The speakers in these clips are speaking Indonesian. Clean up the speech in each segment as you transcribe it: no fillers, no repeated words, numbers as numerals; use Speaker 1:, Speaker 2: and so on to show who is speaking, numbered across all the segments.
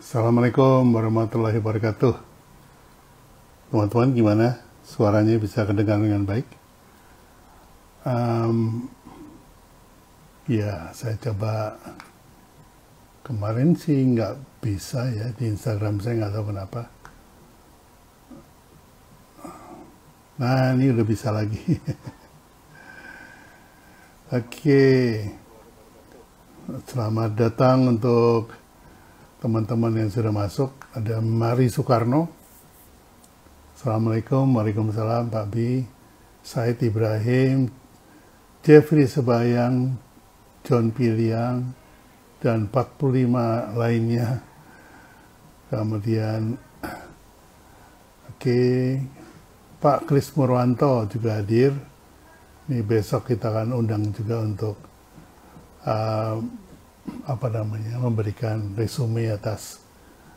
Speaker 1: Assalamualaikum warahmatullahi wabarakatuh. Teman-teman gimana? Suaranya bisa kedengar dengan baik? Ya, saya coba kemarin sih nggak bisa ya di Instagram saya, nggak tahu kenapa. Nah, ini udah bisa lagi. Oke, selamat datang untuk teman-teman yang sudah masuk. Ada Mari Soekarno. Assalamualaikum, waalaikumsalam Pak Bi, Said Ibrahim, Jeffrey Sebayang, John Piliang, dan 45 lainnya. Kemudian, oke, Pak Kris Murwanto juga hadir. Ini besok kita akan undang juga untuk memberikan resume atas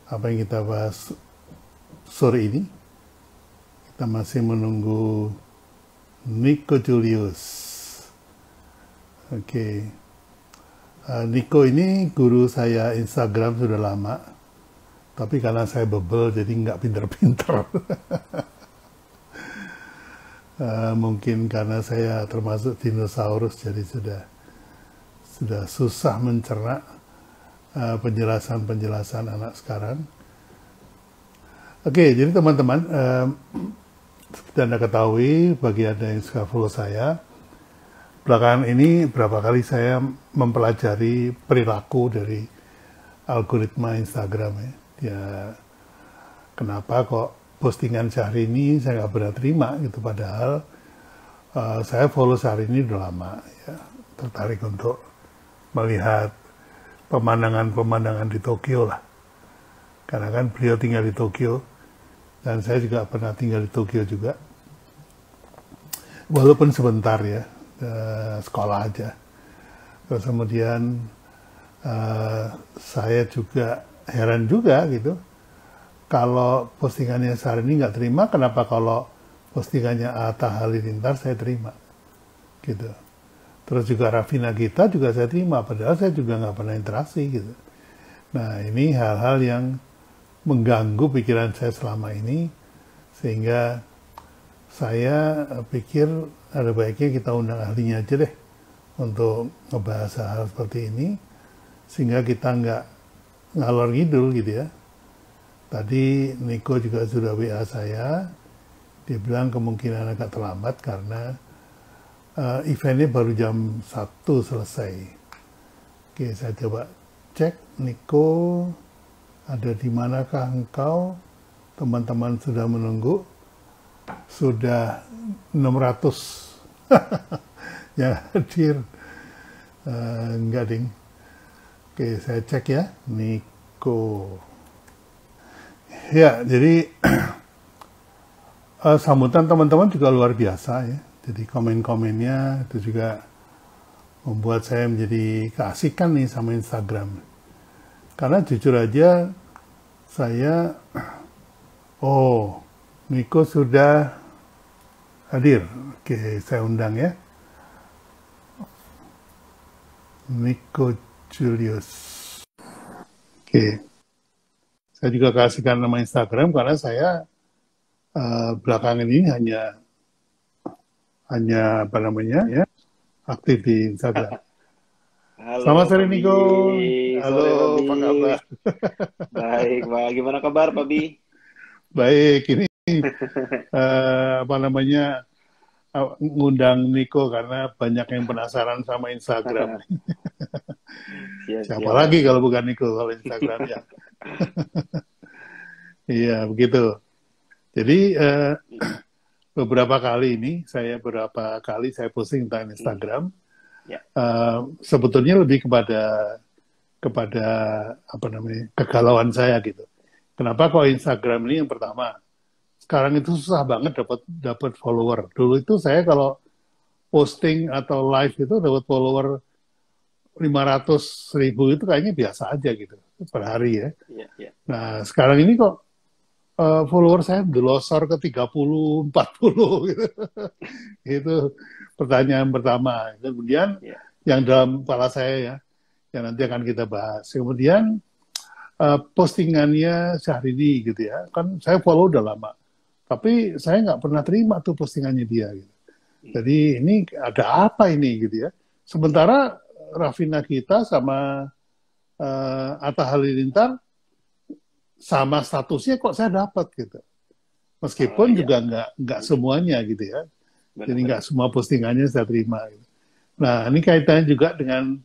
Speaker 1: apa yang kita bahas sore ini. Kita masih menunggu Nico Julius. Oke. Nico ini guru saya Instagram sudah lama, tapi karena saya bebel jadi nggak pinter-pinter. Mungkin karena saya termasuk dinosaurus, jadi sudah susah mencerna penjelasan anak sekarang. Oke, jadi teman-teman, seperti Anda ketahui, bagi Anda yang suka follow saya, belakangan ini berapa kali saya mempelajari perilaku dari algoritma Instagram ya. Ya, kenapa kok postingan sehari ini saya nggak pernah terima gitu, padahal saya follow sehari ini udah lama ya, tertarik untuk melihat pemandangan-pemandangan di Tokyo lah, karena kan beliau tinggal di Tokyo dan saya juga pernah tinggal di Tokyo juga, walaupun sebentar ya, sekolah aja. Terus kemudian saya juga heran juga gitu, kalau postingannya sehari ini nggak terima, kenapa kalau postingannya Atta Halilintar saya terima gitu. Terus juga Rafina Gita juga saya terima, padahal saya juga nggak pernah interaksi gitu. Nah, ini hal-hal yang mengganggu pikiran saya selama ini, sehingga saya pikir ada baiknya kita undang ahlinya aja deh untuk ngebahas hal seperti ini, sehingga kita nggak ngalor ngidul gitu ya. Tadi Niko juga sudah WA saya, dia bilang kemungkinan agak terlambat karena eventnya baru jam 1 selesai. Oke, saya coba cek, Niko, ada di manakah engkau? Teman-teman sudah menunggu, sudah 600 yang hadir. Enggak ding. Oke, saya cek ya, Niko. Ya, jadi sambutan teman-teman juga luar biasa ya. Jadi komen-komennya itu juga membuat saya menjadi keasikan nih sama Instagram. Karena jujur aja saya, Niko sudah hadir. Oke, saya undang ya. Nico Julius. Oke. Saya juga kasihkan nama Instagram karena saya belakangan ini hanya ya, aktif di Instagram.
Speaker 2: Halo,
Speaker 1: Selamat sore
Speaker 2: Pak Bi.
Speaker 1: Niko. Halo,
Speaker 2: Sore, Pak Bi.
Speaker 1: apa kabar?
Speaker 2: Baik, Pak. Gimana kabar, Pak Bi?
Speaker 1: Baik, ini ngundang Niko karena banyak yang penasaran sama Instagram. Siapa
Speaker 2: Siap,
Speaker 1: lagi
Speaker 2: Pak Bi.
Speaker 1: kalau bukan Niko kalau Instagram ya. Iya, begitu. Jadi beberapa kali saya posting tentang Instagram.
Speaker 2: Ya.
Speaker 1: Sebetulnya lebih kepada kegalauan saya gitu. Kenapa kok Instagram ini yang pertama? Sekarang itu susah banget dapat follower. Dulu itu saya kalau posting atau live itu dapat follower 500.000 itu kayaknya biasa aja gitu per hari ya.
Speaker 2: Ya.
Speaker 1: Nah, sekarang ini kok follower saya delosor ke 30, 40 gitu. Itu pertanyaan pertama. Kemudian yang dalam kepala saya ya, yang nanti akan kita bahas. Kemudian postingannya Syahrini gitu ya. Kan saya follow udah lama. Tapi saya nggak pernah terima tuh postingannya dia. Gitu. Jadi ini ada apa ini gitu ya. Sementara Raffi Nagita sama Atta Halilintar sama statusnya kok saya dapat gitu. Meskipun
Speaker 2: Iya,
Speaker 1: juga nggak semuanya gitu ya. Jadi nggak
Speaker 2: benar-benar.
Speaker 1: semua postingannya saya terima. Gitu. Nah ini kaitannya juga dengan,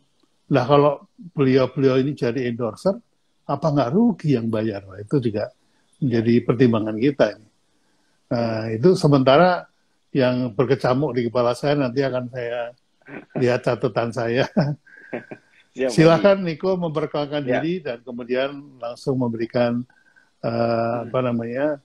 Speaker 1: lah kalau beliau-beliau ini jadi endorser, apa nggak rugi yang bayar? Nah, itu juga
Speaker 2: Ya,
Speaker 1: menjadi pertimbangan kita ini. Nah,
Speaker 2: ya.
Speaker 1: itu sementara yang berkecamuk di kepala saya nanti akan saya lihat catatan saya.
Speaker 2: Siap, Fabi.
Speaker 1: Silakan Niko memperkenalkan
Speaker 2: Ya.
Speaker 1: diri dan kemudian langsung memberikan apa namanya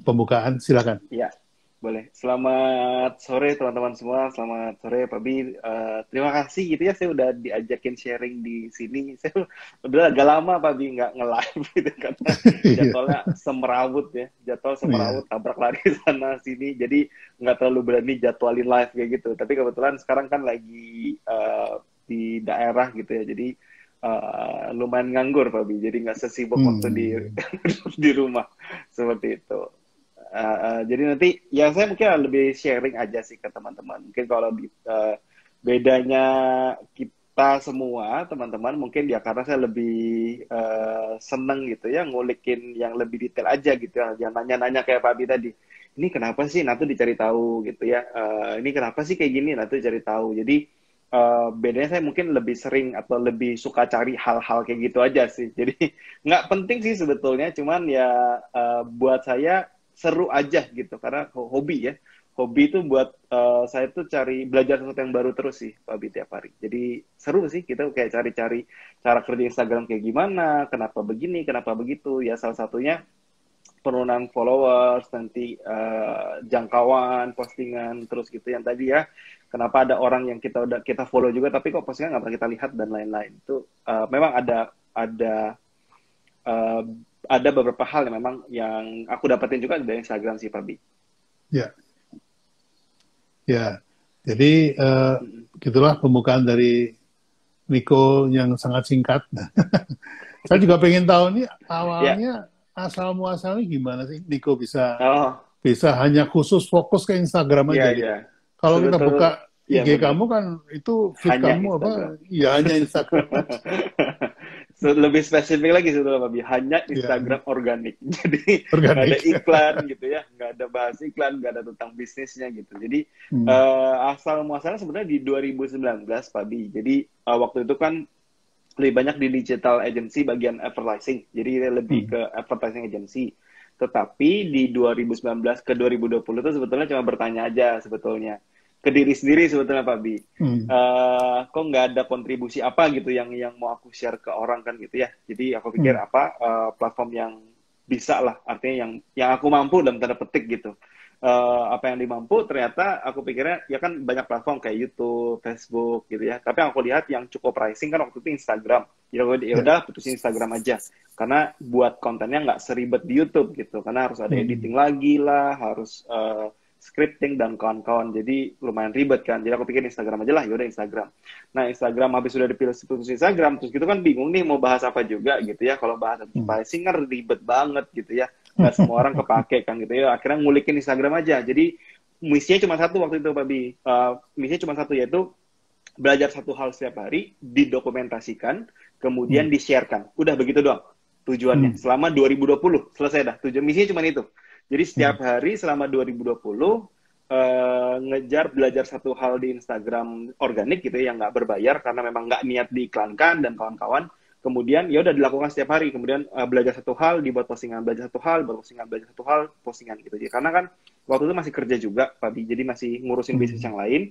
Speaker 1: pembukaan. Silakan.
Speaker 2: Ya, boleh. Selamat sore teman-teman semua. Selamat sore Pak Bi. Terima kasih gitu ya, saya udah diajakin sharing di sini. Saya udah agak lama Pak Bi nggak nge-live gitu karena
Speaker 1: Iya,
Speaker 2: jadwalnya semerawut ya. Jadwal
Speaker 1: iya.
Speaker 2: semerawut, tabrak lari sana sini. Jadi nggak terlalu berani jadwalin live kayak gitu. Tapi kebetulan sekarang kan lagi di daerah gitu ya. Jadi lumayan nganggur Pak Bi. Jadi nggak sesibuk waktu di
Speaker 1: Hmm.
Speaker 2: di rumah seperti itu. Jadi nanti ya saya mungkin lebih sharing aja sih ke teman-teman. Mungkin kalau bedanya kita semua teman-teman mungkin ya karena saya lebih seneng gitu ya ngulikin yang lebih detail aja gitu ya. Jangan nanya-nanya kayak Pak Abi tadi. Ini kenapa sih? Nah tuh dicari tahu gitu ya. Ini kenapa sih kayak gini? Nah tuh dicari tahu. Jadi bedanya saya mungkin lebih sering atau lebih suka cari hal-hal kayak gitu aja sih. Jadi nggak penting sih sebetulnya, cuman ya buat saya seru aja gitu karena hobi ya. Hobi itu buat saya tuh cari belajar sesuatu yang baru terus sih Pak Abi tiap hari. Jadi seru sih kita kayak cari-cari cara kerja Instagram kayak gimana, kenapa begini, kenapa begitu. Ya salah satunya penurunan followers, nanti jangkauan postingan terus gitu yang tadi ya. Kenapa ada orang yang kita follow juga tapi kok postingan nggak pernah kita lihat dan lain-lain. Itu memang uh, ada beberapa hal yang memang yang aku dapetin juga dari Instagram sih Pak Bi.
Speaker 1: Ya, ya. Jadi
Speaker 2: Mm-mm.
Speaker 1: gitulah pembukaan dari Niko yang sangat singkat. Saya juga pengen tahu nih
Speaker 2: Ya,
Speaker 1: awalnya asal muasalnya gimana sih Niko bisa
Speaker 2: oh,
Speaker 1: bisa hanya khusus fokus ke Instagram
Speaker 2: ya
Speaker 1: aja gitu.
Speaker 2: ya.
Speaker 1: Kalau kita
Speaker 2: Sebetulnya,
Speaker 1: buka
Speaker 2: ya
Speaker 1: IG
Speaker 2: benar.
Speaker 1: kamu kan itu feed
Speaker 2: Hanya
Speaker 1: kamu apa?
Speaker 2: Instagram.
Speaker 1: Ya hanya Instagram aja.
Speaker 2: Lebih spesifik lagi sebetulnya Pak Bi, hanya
Speaker 1: Ya,
Speaker 2: Instagram organik. Jadi nggak ada
Speaker 1: organik.
Speaker 2: iklan gitu ya, nggak ada bahas iklan, nggak ada tentang bisnisnya gitu. Jadi
Speaker 1: Hmm.
Speaker 2: asal muasalnya sebenarnya di 2019 Pak Bi. Jadi waktu itu kan lebih banyak di digital agency bagian advertising. Jadi lebih
Speaker 1: Hmm.
Speaker 2: ke advertising agency. Tetapi di 2019 ke 2020 itu sebetulnya cuma bertanya aja sebetulnya ke diri sendiri sebetulnya Pak Bi.
Speaker 1: Hmm.
Speaker 2: Kok nggak ada kontribusi apa gitu yang mau aku share ke orang kan gitu ya. Jadi aku pikir
Speaker 1: Hmm.
Speaker 2: apa platform yang bisa lah, artinya yang aku mampu dalam tanda petik gitu. Apa yang dimampu ternyata aku pikirnya ya kan banyak platform kayak YouTube, Facebook gitu ya. Tapi yang aku lihat yang cukup pricing kan waktu itu Instagram. Ya
Speaker 1: Ya.
Speaker 2: udah putusin Instagram aja. Karena buat kontennya nggak seribet di YouTube gitu. Karena harus ada
Speaker 1: Hmm.
Speaker 2: editing lagi lah, harus scripting dan kawan-kawan. Jadi lumayan ribet kan. Jadi aku pikir Instagram aja lah, yaudah Instagram. Nah Instagram habis sudah dipilih putus Instagram, terus gitu kan bingung nih mau bahas apa juga gitu ya. Kalau bahas
Speaker 1: Hmm.
Speaker 2: advertising kan ribet banget gitu ya. Nggak semua orang kepake kan gitu ya. Akhirnya ngulikin Instagram aja. Jadi misinya cuma satu waktu itu Pak Bi. Misinya cuma satu yaitu belajar satu hal setiap hari, didokumentasikan, kemudian
Speaker 1: Hmm.
Speaker 2: di-sharekan. Udah begitu doang tujuannya.
Speaker 1: Hmm.
Speaker 2: Selama 2020 selesai dah. Tujuan misinya cuma itu. Jadi
Speaker 1: Hmm.
Speaker 2: setiap hari selama 2020 ngejar belajar satu hal di Instagram organik gitu ya, yang nggak berbayar karena memang nggak niat diiklankan dan kawan-kawan. Kemudian ya udah dilakukan setiap hari. Kemudian belajar satu hal, dibuat postingan, belajar satu hal, buat postingan, belajar satu hal, postingan gitu. Jadi, karena kan waktu itu masih kerja juga, Pak Bi. Jadi masih ngurusin bisnis
Speaker 1: Hmm.
Speaker 2: yang lain.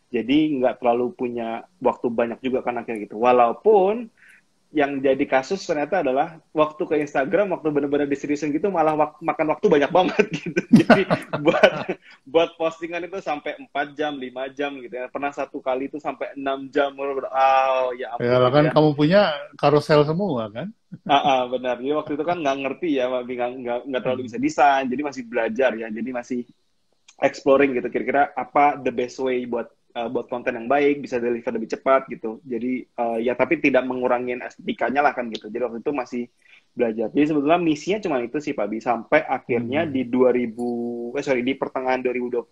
Speaker 2: Jadi nggak terlalu punya waktu banyak juga kan akhirnya gitu. Walaupun yang jadi kasus ternyata adalah waktu ke Instagram, waktu benar-benar diseriusin gitu malah makan waktu banyak banget gitu. Jadi buat buat postingan itu sampai 4 jam, 5 jam gitu ya. Pernah satu kali itu sampai 6 jam. Oh, ya
Speaker 1: Ya
Speaker 2: ampun gitu
Speaker 1: kan
Speaker 2: ya.
Speaker 1: kamu punya karusel semua kan?
Speaker 2: Benar. Jadi waktu itu kan nggak ngerti ya, nggak terlalu
Speaker 1: Hmm.
Speaker 2: bisa desain. Jadi masih belajar ya. Jadi masih exploring gitu. Kira-kira apa the best way buat buat konten yang baik, bisa deliver lebih cepat gitu. Jadi ya tapi tidak mengurangi estetikanya lah kan gitu. Jadi waktu itu masih belajar. Jadi sebetulnya misinya cuma itu sih Pak Bi, sampai akhirnya di di pertengahan 2020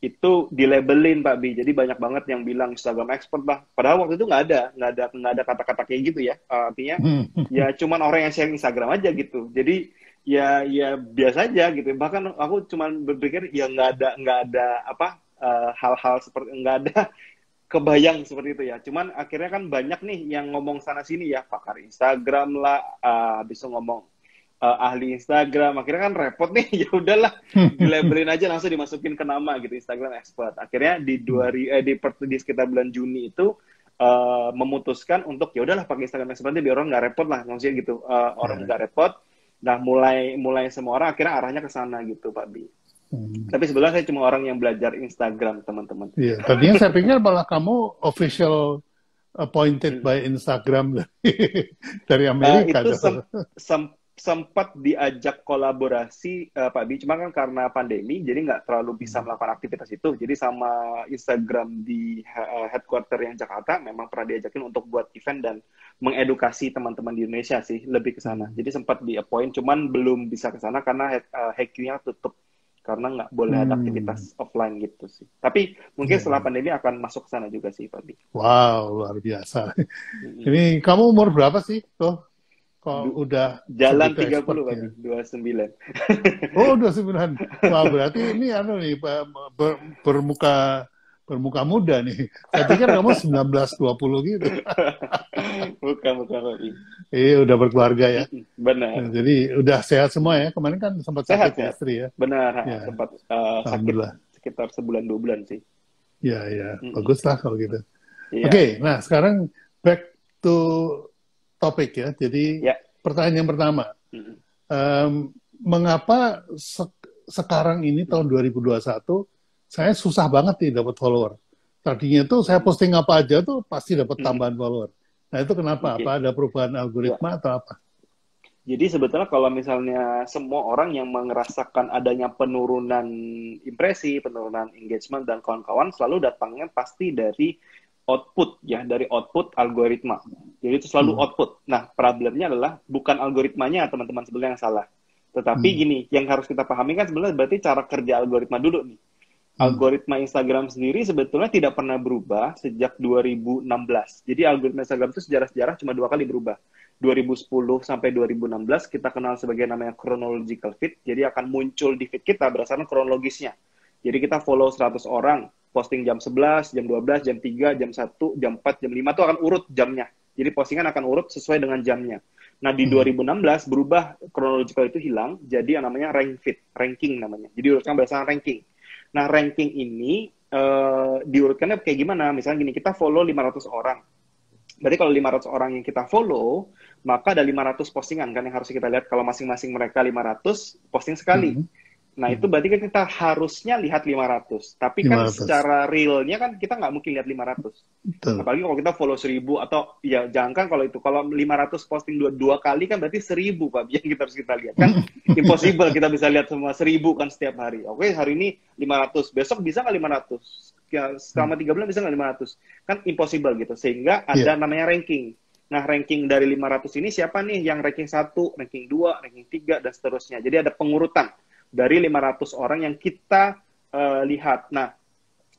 Speaker 2: itu dilabelin Pak Bi. Jadi banyak banget yang bilang Instagram expert lah. Padahal waktu itu nggak ada kata-kata kayak gitu ya. Artinya ya cuman orang yang share Instagram aja gitu. Jadi ya biasa aja gitu. Bahkan aku cuman berpikir ya nggak ada apa hal-hal seperti nggak ada kebayang seperti itu ya. Cuman akhirnya kan banyak nih yang ngomong sana sini ya, pakar Instagram lah, habis itu ngomong ahli Instagram. Akhirnya kan repot nih. Ya udahlah, dilabelin aja langsung dimasukin ke nama gitu, Instagram expert. Akhirnya di sekitar bulan Juni itu memutuskan untuk ya udahlah pakai Instagram expert aja biar orang nggak repot lah, maksudnya gitu. Orang nggak repot. Nah, mulai semua orang akhirnya arahnya ke sana gitu, Pak Bi. Tapi sebenarnya saya cuma orang yang belajar Instagram, teman-teman.
Speaker 1: Iya, tadinya saya pikir malah kamu official appointed by Instagram dari Amerika.
Speaker 2: Itu sempat diajak kolaborasi, Pak Bi, cuma kan karena pandemi, jadi nggak terlalu bisa melakukan aktivitas itu. Jadi sama Instagram di headquarter yang Jakarta, memang pernah diajakin untuk buat event dan mengedukasi teman-teman di Indonesia sih, lebih ke sana. Jadi sempat di-appoint, cuman belum bisa ke sana karena HQ-nya tutup. Karena nggak boleh ada aktivitas offline gitu sih. Tapi mungkin setelah pandemi akan masuk ke sana juga sih, Pak Bi.
Speaker 1: Wow, luar biasa. Ini kamu umur berapa sih? Tuh, kok udah
Speaker 2: jalan 30, Pak Bi, 29.
Speaker 1: Oh, 29. Wah, berarti ini bermuka muda nih. Saya pikir kamu 19-20 gitu.
Speaker 2: Bukan, Pak Bi.
Speaker 1: Iya, udah berkeluarga ya.
Speaker 2: Benar.
Speaker 1: Nah, jadi udah sehat semua ya. Kemarin kan sempat sakit ya, istri ya.
Speaker 2: Benar,
Speaker 1: ya.
Speaker 2: sempat sakit sekitar sebulan 2 bulan sih.
Speaker 1: Ya. Bagus lah kalau gitu. Oke, nah sekarang back to topic ya. Jadi pertanyaan yang pertama, mengapa sekarang ini tahun 2021 saya susah banget nih dapat follower. Tadinya tuh saya posting apa aja tuh pasti dapat tambahan follower. Nah itu kenapa? Apa ada perubahan algoritma atau apa?
Speaker 2: Jadi sebetulnya kalau misalnya semua orang yang merasakan adanya penurunan impresi, penurunan engagement dan kawan-kawan selalu datangnya pasti dari output ya, dari output algoritma. Jadi itu selalu output. Nah, problemnya adalah bukan algoritmanya teman-teman sebenarnya yang salah. Tetapi gini, yang harus kita pahami kan sebenarnya berarti cara kerja algoritma dulu nih. Algoritma Instagram sendiri sebetulnya tidak pernah berubah sejak 2016. Jadi algoritma Instagram itu sejarah-sejarah cuma 2 kali berubah. 2010 sampai 2016 kita kenal sebagai namanya chronological feed. Jadi akan muncul di feed kita berdasarkan kronologisnya. Jadi kita follow 100 orang, posting jam 11, jam 12, jam 3, jam 1, jam 4, jam 5 itu akan urut jamnya. Jadi postingan akan urut sesuai dengan jamnya. Nah, di 2016 berubah, chronological itu hilang, jadi yang namanya rank feed, ranking namanya. Jadi urutkan berdasarkan ranking. Nah, ranking ini diurutkannya kayak gimana? Misalnya gini, kita follow 500 orang. Berarti kalau 500 orang yang kita follow, maka ada 500 postingan kan yang harus kita lihat. Kalau masing-masing mereka 500, posting sekali. Nah, itu berarti kan kita harusnya lihat 500. Tapi kan 500. Secara realnya kan kita nggak mungkin lihat 500. Betul. Apalagi kalau kita follow 1000 atau ya jangan kan kalau itu. Kalau 500 posting dua kali kan berarti 1000, Pak, yang kita harus kita lihat. Kan impossible kita bisa lihat semua 1000 kan setiap hari. Oke, hari ini 500. Besok bisa nggak 500? Ya, selama 3 bulan bisa nggak 500? Kan impossible gitu. Sehingga ada namanya ranking. Nah, ranking dari 500 ini siapa nih yang ranking 1, ranking 2, ranking 3, dan seterusnya. Jadi ada pengurutan dari 500 orang yang kita lihat. Nah,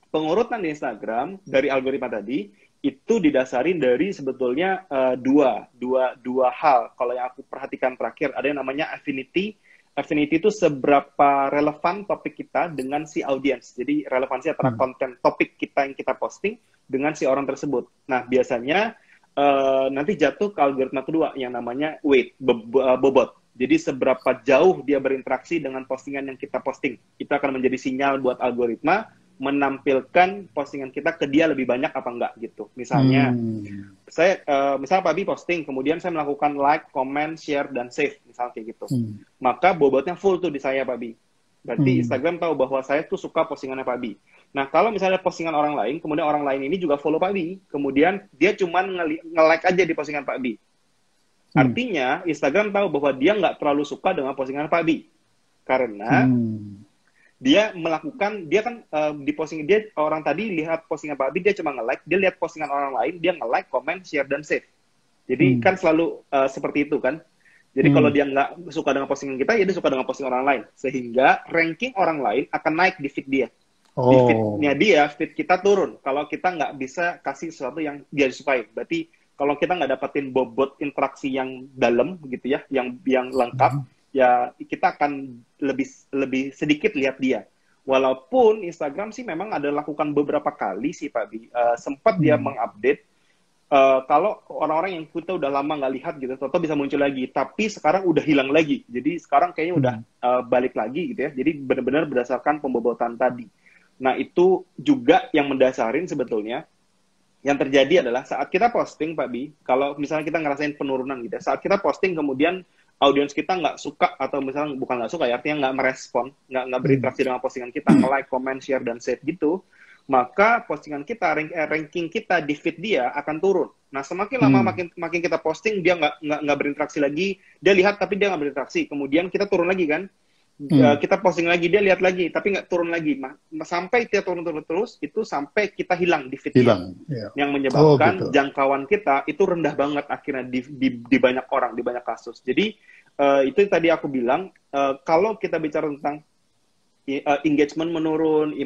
Speaker 2: pengurutan di Instagram dari algoritma tadi itu didasari dari sebetulnya dua hal. Kalau yang aku perhatikan terakhir, ada yang namanya affinity. Affinity itu seberapa relevan topik kita dengan si audiens. Jadi relevansi antara konten topik kita yang kita posting dengan si orang tersebut. Nah, biasanya nanti jatuh ke algoritma kedua yang namanya weight, bobot. Jadi seberapa jauh dia berinteraksi dengan postingan yang kita posting. Itu akan menjadi sinyal buat algoritma menampilkan postingan kita ke dia lebih banyak apa enggak gitu. Misalnya, misalnya Pak Bi posting, kemudian saya melakukan like, comment, share, dan save. Misalnya kayak gitu. Maka bobotnya full tuh di saya Pak Bi. Berarti Instagram tahu bahwa saya tuh suka postingannya Pak Bi. Nah, kalau misalnya postingan orang lain, kemudian orang lain ini juga follow Pak Bi, kemudian dia cuma nge-like aja di postingan Pak Bi. Artinya, Instagram tahu bahwa dia nggak terlalu suka dengan postingan Pak Bi. Karena dia melakukan, dia kan di posting, dia orang tadi lihat postingan Pak Abi, dia cuma nge-like, dia lihat postingan orang lain, dia nge-like, comment, share, dan save. Jadi
Speaker 1: Hmm.
Speaker 2: kan selalu seperti itu kan. Jadi kalau
Speaker 1: Hmm.
Speaker 2: dia nggak suka dengan postingan kita, ya dia suka dengan postingan orang lain. Sehingga ranking orang lain akan naik di feed dia. Di feed-nya
Speaker 1: Oh.
Speaker 2: dia, feed kita turun. Kalau kita nggak bisa kasih sesuatu yang dia sukai. Berarti kalau kita nggak dapetin bobot interaksi yang dalam gitu ya, yang lengkap,
Speaker 1: Hmm.
Speaker 2: ya kita akan lebih lebih sedikit lihat dia. Walaupun Instagram sih memang ada lakukan beberapa kali sih Pak Bi, sempat dia
Speaker 1: Hmm.
Speaker 2: mengupdate kalau orang-orang yang kita udah lama nggak lihat gitu, atau bisa muncul lagi, tapi sekarang udah hilang lagi. Jadi sekarang kayaknya udah
Speaker 1: Hmm.
Speaker 2: balik lagi gitu ya. Jadi benar-benar berdasarkan pembobotan tadi. Nah itu juga yang mendasarin sebetulnya. Yang terjadi adalah saat kita posting, Pak Bi, kalau misalnya kita ngerasain penurunan gitu ya, saat kita posting kemudian audiens kita nggak suka, atau misalnya bukan nggak suka ya, artinya nggak merespon, nggak
Speaker 1: Hmm.
Speaker 2: berinteraksi dengan postingan kita, nge-like, comment, share, dan save gitu, maka postingan kita, ranking kita di feed dia akan turun. Nah, semakin lama
Speaker 1: Hmm.
Speaker 2: makin kita posting, dia nggak berinteraksi lagi, dia lihat tapi dia nggak berinteraksi, kemudian kita turun lagi kan,
Speaker 1: Hmm.
Speaker 2: kita posting lagi, dia lihat lagi, tapi nggak turun lagi. Sampai dia turun-turun terus, itu sampai kita hilang di feed dia.
Speaker 1: Hilang. Ya.
Speaker 2: Yang
Speaker 1: Oh
Speaker 2: menyebabkan
Speaker 1: gitu.
Speaker 2: jangkauan kita itu rendah banget akhirnya di banyak orang, di banyak kasus. Jadi, itu tadi aku bilang, kalau kita bicara tentang engagement menurun,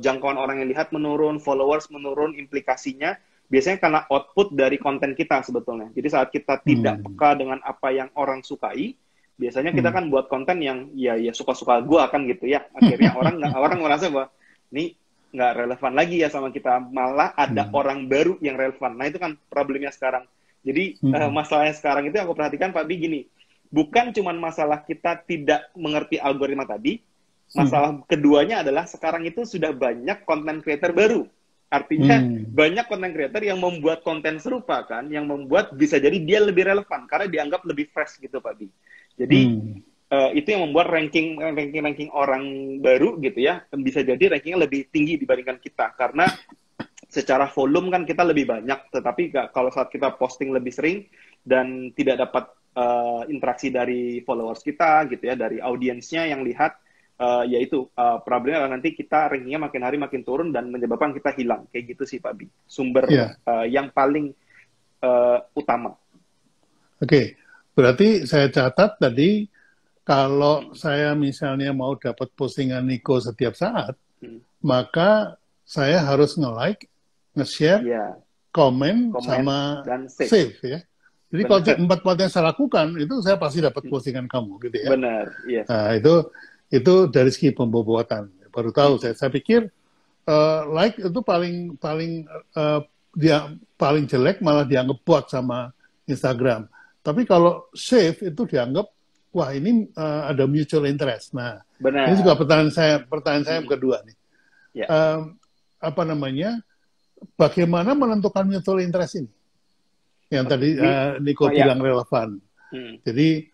Speaker 2: jangkauan orang yang lihat menurun, followers menurun, implikasinya biasanya karena output dari konten kita sebetulnya. Jadi saat kita tidak
Speaker 1: Hmm.
Speaker 2: peka dengan apa yang orang sukai, biasanya kita
Speaker 1: Hmm.
Speaker 2: kan buat konten yang ya suka-suka gua kan gitu ya. Akhirnya orang merasa bahwa ini nggak relevan lagi ya sama kita, malah ada
Speaker 1: Hmm.
Speaker 2: orang baru yang relevan. Nah itu kan problemnya sekarang. Jadi
Speaker 1: Hmm.
Speaker 2: masalahnya sekarang itu yang aku perhatikan Pak Bi gini, bukan cuma masalah kita tidak mengerti algoritma tadi,
Speaker 1: Hmm.
Speaker 2: masalah keduanya adalah sekarang itu sudah banyak konten creator baru. Artinya
Speaker 1: Hmm.
Speaker 2: banyak konten creator yang membuat konten serupa kan, yang membuat bisa jadi dia lebih relevan karena dianggap lebih fresh gitu Pak Bi. Jadi
Speaker 1: Hmm.
Speaker 2: itu yang membuat ranking orang baru gitu ya, bisa jadi rankingnya lebih tinggi dibandingkan kita karena secara volume kan kita lebih banyak, tetapi kalau saat kita posting lebih sering dan tidak dapat interaksi dari followers kita gitu ya, dari audiensnya yang lihat, yaitu problemnya adalah nanti kita rankingnya makin hari makin turun dan menyebabkan kita hilang kayak gitu sih Pak Bi, sumber
Speaker 1: Ya.
Speaker 2: yang paling utama.
Speaker 1: Oke. Berarti saya catat tadi kalau saya misalnya mau dapat postingan Niko setiap saat,
Speaker 2: Hmm.
Speaker 1: maka saya harus nge-like, nge-share,
Speaker 2: Ya,
Speaker 1: komen,
Speaker 2: komen
Speaker 1: sama
Speaker 2: dan save,
Speaker 1: save ya. Jadi kalau
Speaker 2: benar.
Speaker 1: empat part yang saya lakukan itu saya pasti dapat postingan kamu gitu ya.
Speaker 2: Benar, yes.
Speaker 1: Nah, itu dari segi pembobotan. Baru tahu saya pikir like itu paling paling dia paling jelek malah dianggap bot sama Instagram. Tapi kalau save itu dianggap wah ini ada mutual interest. Nah, ini juga
Speaker 2: Benar.
Speaker 1: pertanyaan saya yang kedua nih.
Speaker 2: Ya.
Speaker 1: Apa namanya? Bagaimana menentukan mutual interest ini? Yang
Speaker 2: Oke.
Speaker 1: tadi Niko
Speaker 2: Ya.
Speaker 1: bilang relevan.
Speaker 2: Hmm.
Speaker 1: Jadi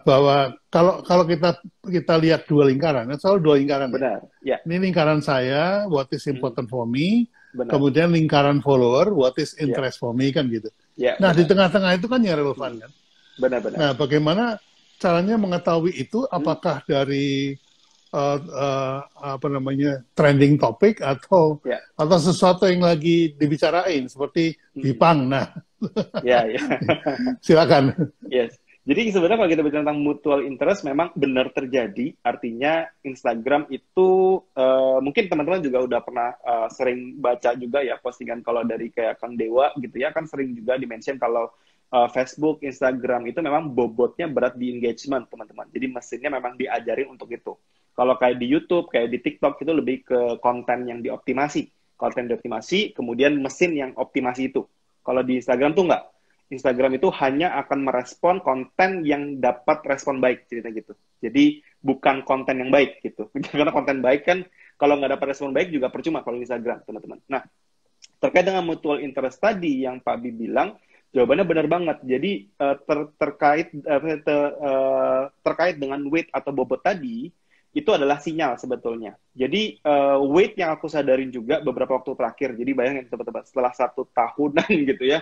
Speaker 1: bahwa kalau kita lihat dua lingkaran, selalu dua lingkaran ya.
Speaker 2: Benar. Ya.
Speaker 1: Ini lingkaran saya, what is important for me.
Speaker 2: Benar.
Speaker 1: Kemudian lingkaran follower, what is
Speaker 2: Ya.
Speaker 1: interest for me kan gitu.
Speaker 2: Ya,
Speaker 1: Nah di
Speaker 2: benar.
Speaker 1: tengah-tengah itu kan yang relevan kan.
Speaker 2: Benar-benar.
Speaker 1: Nah bagaimana caranya mengetahui itu? Apakah dari apa namanya trending topic atau
Speaker 2: Ya.
Speaker 1: sesuatu yang lagi dibicarain seperti Bipang. Nah,
Speaker 2: Ya, ya.
Speaker 1: silakan.
Speaker 2: Yes. Jadi sebenarnya kalau kita bicara tentang mutual interest memang benar terjadi. Artinya Instagram itu mungkin teman-teman juga udah pernah sering baca juga ya postingan kalau dari kayak Kang Dewa gitu ya, kan sering juga di-mention kalau Facebook, Instagram itu memang bobotnya berat di engagement teman-teman. Jadi mesinnya memang diajarin untuk itu. Kalau kayak di YouTube, kayak di TikTok itu lebih ke konten yang dioptimasi. Konten dioptimasi, kemudian mesin yang optimasi itu. Kalau di Instagram tuh enggak. Instagram itu hanya akan merespon konten yang dapat respon baik, cerita gitu. Jadi bukan konten yang baik gitu. Karena konten baik kan kalau nggak dapat respon baik juga percuma kalau di Instagram, teman-teman. Nah, terkait dengan mutual interest tadi yang Pak Bi bilang, jawabannya benar banget. Jadi terkait dengan weight atau bobot tadi, itu adalah sinyal sebetulnya. Jadi weight yang aku sadarin juga beberapa waktu terakhir. Jadi bayangin teman-teman, setelah 1 tahunan gitu ya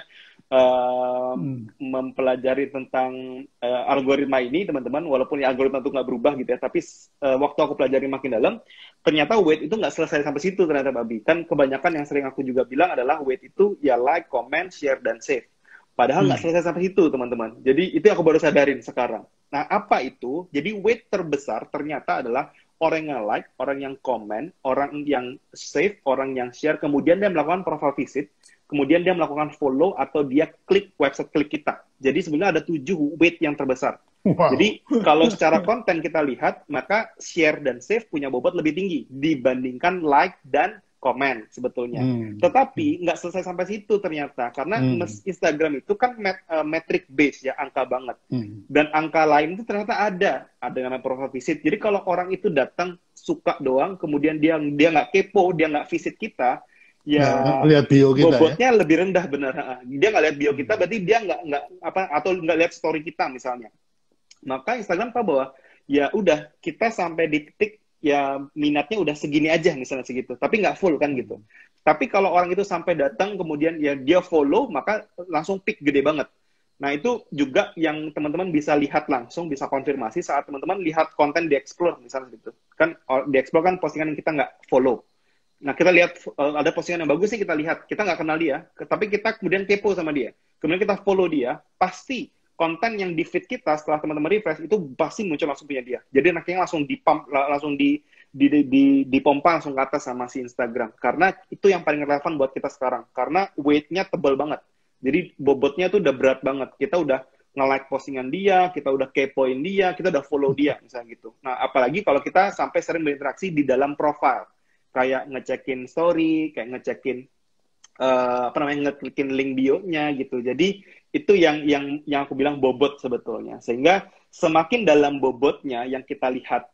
Speaker 2: mempelajari tentang algoritma ini, teman-teman, walaupun ya algoritma itu nggak berubah gitu ya, tapi waktu aku pelajari makin dalam, ternyata weight itu nggak selesai sampai situ ternyata, Babi. Kan kebanyakan yang sering aku juga bilang adalah weight itu ya like, comment, share, dan save. Padahal nggak selesai sampai situ, teman-teman. Jadi itu yang aku baru sadarin sekarang. Nah, apa itu? Jadi weight terbesar ternyata adalah orang yang like, orang yang comment, orang yang save, orang yang share, kemudian dia melakukan profile visit, kemudian dia melakukan follow atau dia klik website klik kita. Jadi sebenarnya ada 7 weight yang terbesar.
Speaker 1: Wow.
Speaker 2: Jadi kalau secara konten kita lihat, maka share dan save punya bobot lebih tinggi dibandingkan like dan komen sebetulnya. Tetapi nggak selesai sampai situ ternyata, karena Instagram itu kan metric base ya, angka banget. Dan angka lain itu ternyata ada dengan profile visit. Jadi kalau orang itu datang suka doang, kemudian dia nggak kepo, dia nggak visit kita, ya
Speaker 1: lihat bio kita,
Speaker 2: bobotnya lebih rendah, bener. Dia nggak lihat bio kita, berarti dia nggak atau nggak lihat story kita misalnya. Maka Instagram tahu bahwa ya udah, kita sampai di titik ya minatnya udah segini aja misalnya segitu, tapi nggak full kan gitu. Tapi kalau orang itu sampai datang kemudian ya dia follow, maka langsung peak gede banget. Nah itu juga yang teman-teman bisa lihat langsung, bisa konfirmasi saat teman-teman lihat konten di Explore misalnya gitu. Kan di Explore kan postingan yang kita nggak follow. Nah kita lihat ada postingan yang bagus sih, kita lihat, kita nggak kenal dia, tapi kita kemudian kepo sama dia, kemudian kita follow dia, pasti konten yang di feed kita setelah teman-teman refresh itu pasti muncul langsung punya dia. Jadi anaknya langsung dipump, langsung dipompa langsung ke atas sama si Instagram. Karena itu yang paling relevan buat kita sekarang. Karena weight-nya tebal banget. Jadi bobotnya tuh udah berat banget. Kita udah nge-like postingan dia, kita udah kepoin dia, kita udah follow dia misalnya gitu. Nah, apalagi kalau kita sampai sering berinteraksi di dalam profile. Kayak ngecekin story, kayak ngecekin ngeklikin link bio-nya gitu. Jadi itu yang aku bilang bobot sebetulnya. Sehingga semakin dalam bobotnya yang kita lihat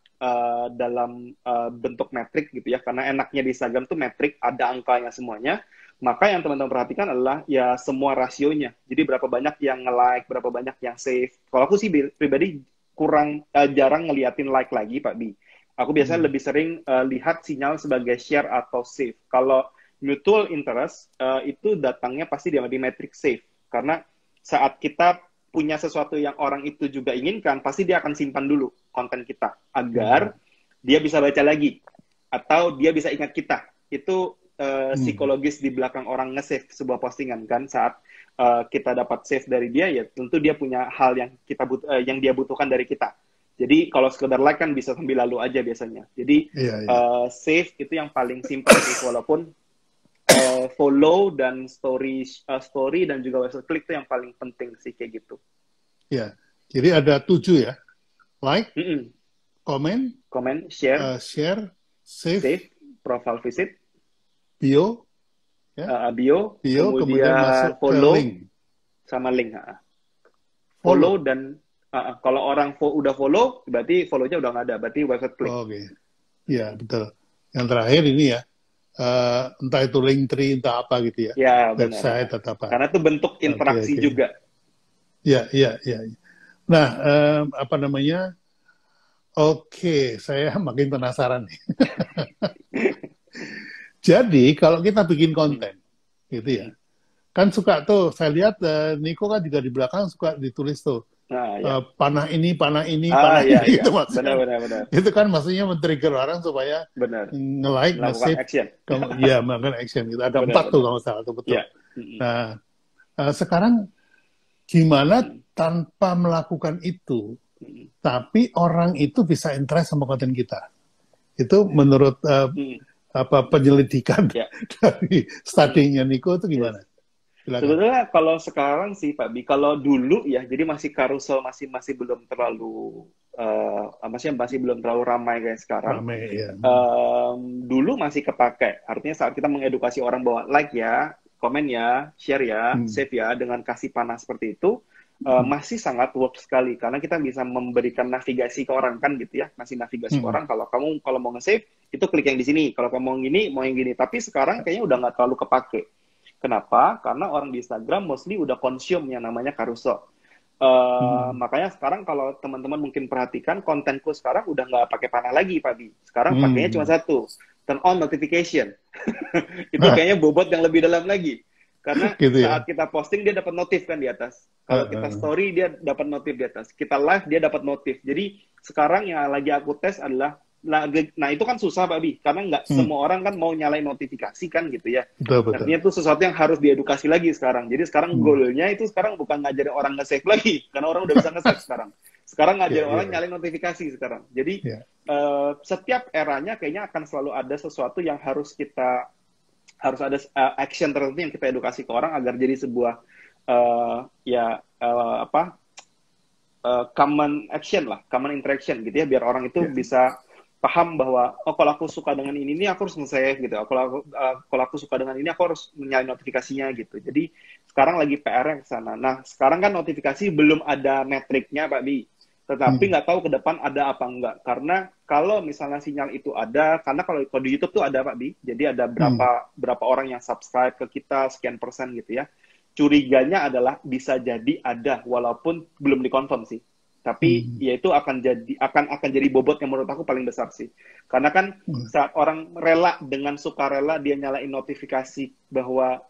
Speaker 2: dalam bentuk metrik gitu ya, karena enaknya di Instagram tuh metrik, ada angkanya semuanya. Maka yang teman-teman perhatikan adalah ya semua rasionya. Jadi berapa banyak yang nge-like, berapa banyak yang save. Kalau aku sih pribadi kurang jarang ngeliatin like lagi, Pak Bi. Aku biasanya lebih sering lihat sinyal sebagai share atau save. Kalau mutual interest itu datangnya pasti di metric save, karena saat kita punya sesuatu yang orang itu juga inginkan, pasti dia akan simpan dulu konten kita agar dia bisa baca lagi atau dia bisa ingat kita. Itu psikologis di belakang orang nge-save sebuah postingan kan, saat kita dapat save dari dia, ya tentu dia punya hal yang yang dia butuhkan dari kita. Jadi kalau sekedar like kan bisa sambil lalu aja biasanya. Jadi save itu yang paling simpel sih, walaupun follow dan story dan juga website klik itu yang paling penting sih kayak gitu.
Speaker 1: Ya, jadi ada 7 ya, like, comment,
Speaker 2: share,
Speaker 1: save,
Speaker 2: profile visit,
Speaker 1: bio,
Speaker 2: bio,
Speaker 1: kemudian masuk
Speaker 2: follow,
Speaker 1: ke link,
Speaker 2: sama link. Follow dan kalau orang udah follow, berarti follow-nya udah nggak ada, berarti website klik.
Speaker 1: Oke, ya betul. Yang terakhir ini ya. Entah itu Linktree, entah apa gitu ya, website atau apa.
Speaker 2: Karena itu bentuk interaksi juga.
Speaker 1: Ya. Nah, apa namanya? Saya makin penasaran nih. Jadi kalau kita bikin konten, gitu ya, kan suka tuh. Saya lihat Niko kan juga di belakang suka ditulis tuh. Panah ini, gitu maksudnya. Benar. Itu kan maksudnya men-trigger orang supaya nge-like, nge-save, melakukan action. Gitu. Ada 4 tuh kalau salah tuh, betul. Yeah. Nah, sekarang gimana tanpa melakukan itu, tapi orang itu bisa interest sama konten kita? Itu menurut penyelidikan dari studinya Niko itu gimana?
Speaker 2: Sebetulnya kalau sekarang sih Pak Bi, kalau dulu ya, jadi masih carousel masih belum terlalu masih belum terlalu ramai kayak sekarang. Dulu masih kepake, artinya saat kita mengedukasi orang bahwa like ya, komen ya, share ya, save ya, dengan kasih panah seperti itu, masih sangat work sekali, karena kita bisa memberikan navigasi ke orang kan gitu ya, ngasih navigasi ke orang, kalau kamu mau nge-save, itu klik yang di sini, kalau kamu mau yang gini, tapi sekarang kayaknya udah nggak terlalu kepake. Kenapa? Karena orang di Instagram mostly udah consume yang namanya carousel.
Speaker 1: Hmm.
Speaker 2: Makanya sekarang kalau teman-teman mungkin perhatikan, kontenku sekarang udah nggak pakai panah lagi, Pak Bi. Sekarang pakainya cuma
Speaker 1: Hmm.
Speaker 2: satu, turn on notification. Itu kayaknya bobot yang lebih dalam lagi. Karena
Speaker 1: Gitu ya.
Speaker 2: saat kita posting, dia dapat notif kan di atas. Kalau kita
Speaker 1: Heeh.
Speaker 2: story, dia dapat notif di atas. Kita live, dia dapat notif. Jadi sekarang yang lagi aku tes adalah, nah itu kan susah Pak Bi, karena nggak
Speaker 1: Hmm.
Speaker 2: semua orang kan mau nyalain notifikasi kan gitu ya.
Speaker 1: Betul, betul.
Speaker 2: Artinya itu sesuatu yang harus diedukasi lagi sekarang. Jadi sekarang
Speaker 1: Hmm.
Speaker 2: goalnya itu sekarang bukan ngajarin orang nge-save lagi, karena orang udah bisa nge-save sekarang. Sekarang
Speaker 1: Ya,
Speaker 2: ngajarin
Speaker 1: ya,
Speaker 2: orang
Speaker 1: ya.
Speaker 2: nyalain notifikasi sekarang. Jadi
Speaker 1: Ya.
Speaker 2: setiap eranya kayaknya akan selalu ada sesuatu yang harus ada action tertentu yang kita edukasi ke orang agar jadi sebuah ya apa common action lah, common interaction gitu ya, biar orang itu
Speaker 1: Ya.
Speaker 2: bisa paham bahwa oh kalau aku suka dengan ini aku harus nge-save gitu. Kalau aku suka dengan ini aku harus menyalain notifikasinya gitu. Jadi sekarang lagi PR-nya ke sana. Nah, sekarang kan notifikasi belum ada metriknya Pak Bi. Tetapi
Speaker 1: Hmm.
Speaker 2: nggak tahu ke depan ada apa enggak. Karena kalau misalnya sinyal itu ada, karena kalau di YouTube tuh ada Pak Bi. Jadi ada
Speaker 1: Hmm.
Speaker 2: berapa orang yang subscribe ke kita, sekian persen gitu ya. Curiganya adalah bisa jadi ada walaupun belum dikonfirm sih. Tapi
Speaker 1: Hmm.
Speaker 2: ya itu akan jadi bobot yang menurut aku paling besar sih. Karena kan
Speaker 1: Hmm.
Speaker 2: saat orang rela dengan sukarela dia nyalain notifikasi bahwa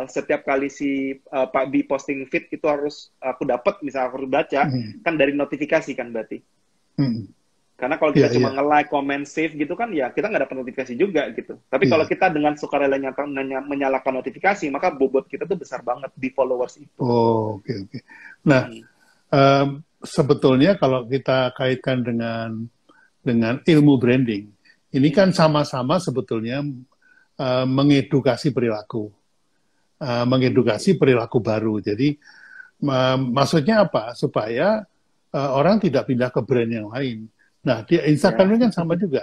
Speaker 2: setiap kali si Pak Bi posting feed itu harus aku dapat, misalnya aku harus baca,
Speaker 1: Hmm.
Speaker 2: kan dari notifikasi kan berarti.
Speaker 1: Hmm.
Speaker 2: Karena kalau kita
Speaker 1: Ya,
Speaker 2: cuma
Speaker 1: ya,
Speaker 2: nge-like, comment, save gitu kan ya kita nggak dapat notifikasi juga gitu. Tapi kalau
Speaker 1: ya.
Speaker 2: kita dengan sukarela menyalakan notifikasi, maka bobot kita tuh besar banget di followers itu.
Speaker 1: Oh, oke, oke. Nah,
Speaker 2: Hmm.
Speaker 1: sebetulnya kalau kita kaitkan dengan ilmu branding, ini kan
Speaker 2: Hmm.
Speaker 1: sama-sama sebetulnya mengedukasi perilaku,
Speaker 2: Oke.
Speaker 1: mengedukasi perilaku baru. Jadi maksudnya apa? Supaya orang tidak pindah ke brand yang lain. Nah, di
Speaker 2: Ya,
Speaker 1: Instagram ini kan sama juga.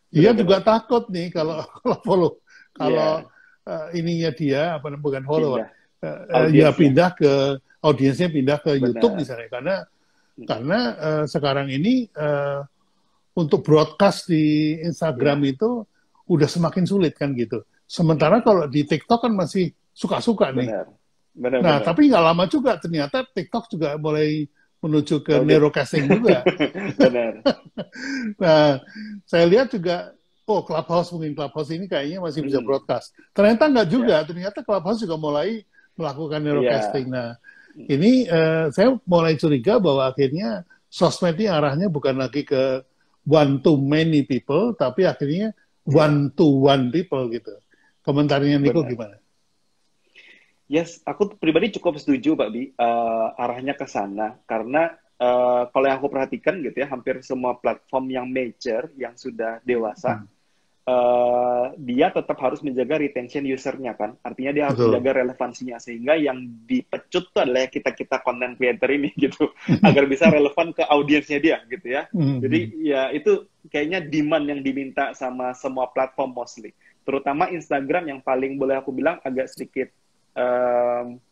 Speaker 1: Dia juga
Speaker 2: benar-benar.
Speaker 1: takut nih kalau kalau follow, kalau
Speaker 2: Ya,
Speaker 1: ininya dia apa bukan follower,
Speaker 2: pindah
Speaker 1: ya
Speaker 2: audiensnya.
Speaker 1: pindah ke audiensnya pindah ke YouTube
Speaker 2: Benar.
Speaker 1: misalnya karena
Speaker 2: Hmm.
Speaker 1: karena sekarang ini untuk broadcast di Instagram
Speaker 2: Ya.
Speaker 1: itu udah semakin sulit kan gitu. Sementara
Speaker 2: Hmm.
Speaker 1: kalau di TikTok kan masih suka-suka nih.
Speaker 2: Benar.
Speaker 1: Nah,
Speaker 2: Benar-benar.
Speaker 1: tapi nggak lama juga ternyata TikTok juga mulai menuju ke
Speaker 2: Crowded.
Speaker 1: narrowcasting juga.
Speaker 2: Benar.
Speaker 1: Nah, saya lihat juga, oh Clubhouse mungkin Clubhouse ini kayaknya masih bisa
Speaker 2: Hmm.
Speaker 1: broadcast. Ternyata nggak juga,
Speaker 2: Ya.
Speaker 1: ternyata Clubhouse juga mulai melakukan narrowcasting.
Speaker 2: Ya.
Speaker 1: Nah, ini saya mulai curiga bahwa akhirnya sosmed ini arahnya bukan lagi ke one to many people, tapi akhirnya
Speaker 2: Ya.
Speaker 1: one to one people gitu. Komentarnya Niko
Speaker 2: Benar.
Speaker 1: gimana?
Speaker 2: Yes, aku pribadi cukup setuju, Pak Bi, arahnya ke sana. Karena kalau yang aku perhatikan gitu ya, hampir semua platform yang major, yang sudah dewasa,
Speaker 1: Hmm,
Speaker 2: dia tetap harus menjaga retention usernya kan. Artinya dia harus
Speaker 1: betul.
Speaker 2: menjaga relevansinya. Sehingga yang dipecut tuh adalah kita-kita content creator ini gitu. Agar bisa relevan ke audiensnya dia gitu ya.
Speaker 1: Hmm,
Speaker 2: Jadi ya itu kayaknya demand yang diminta sama semua platform mostly. Terutama Instagram yang paling boleh aku bilang agak sedikit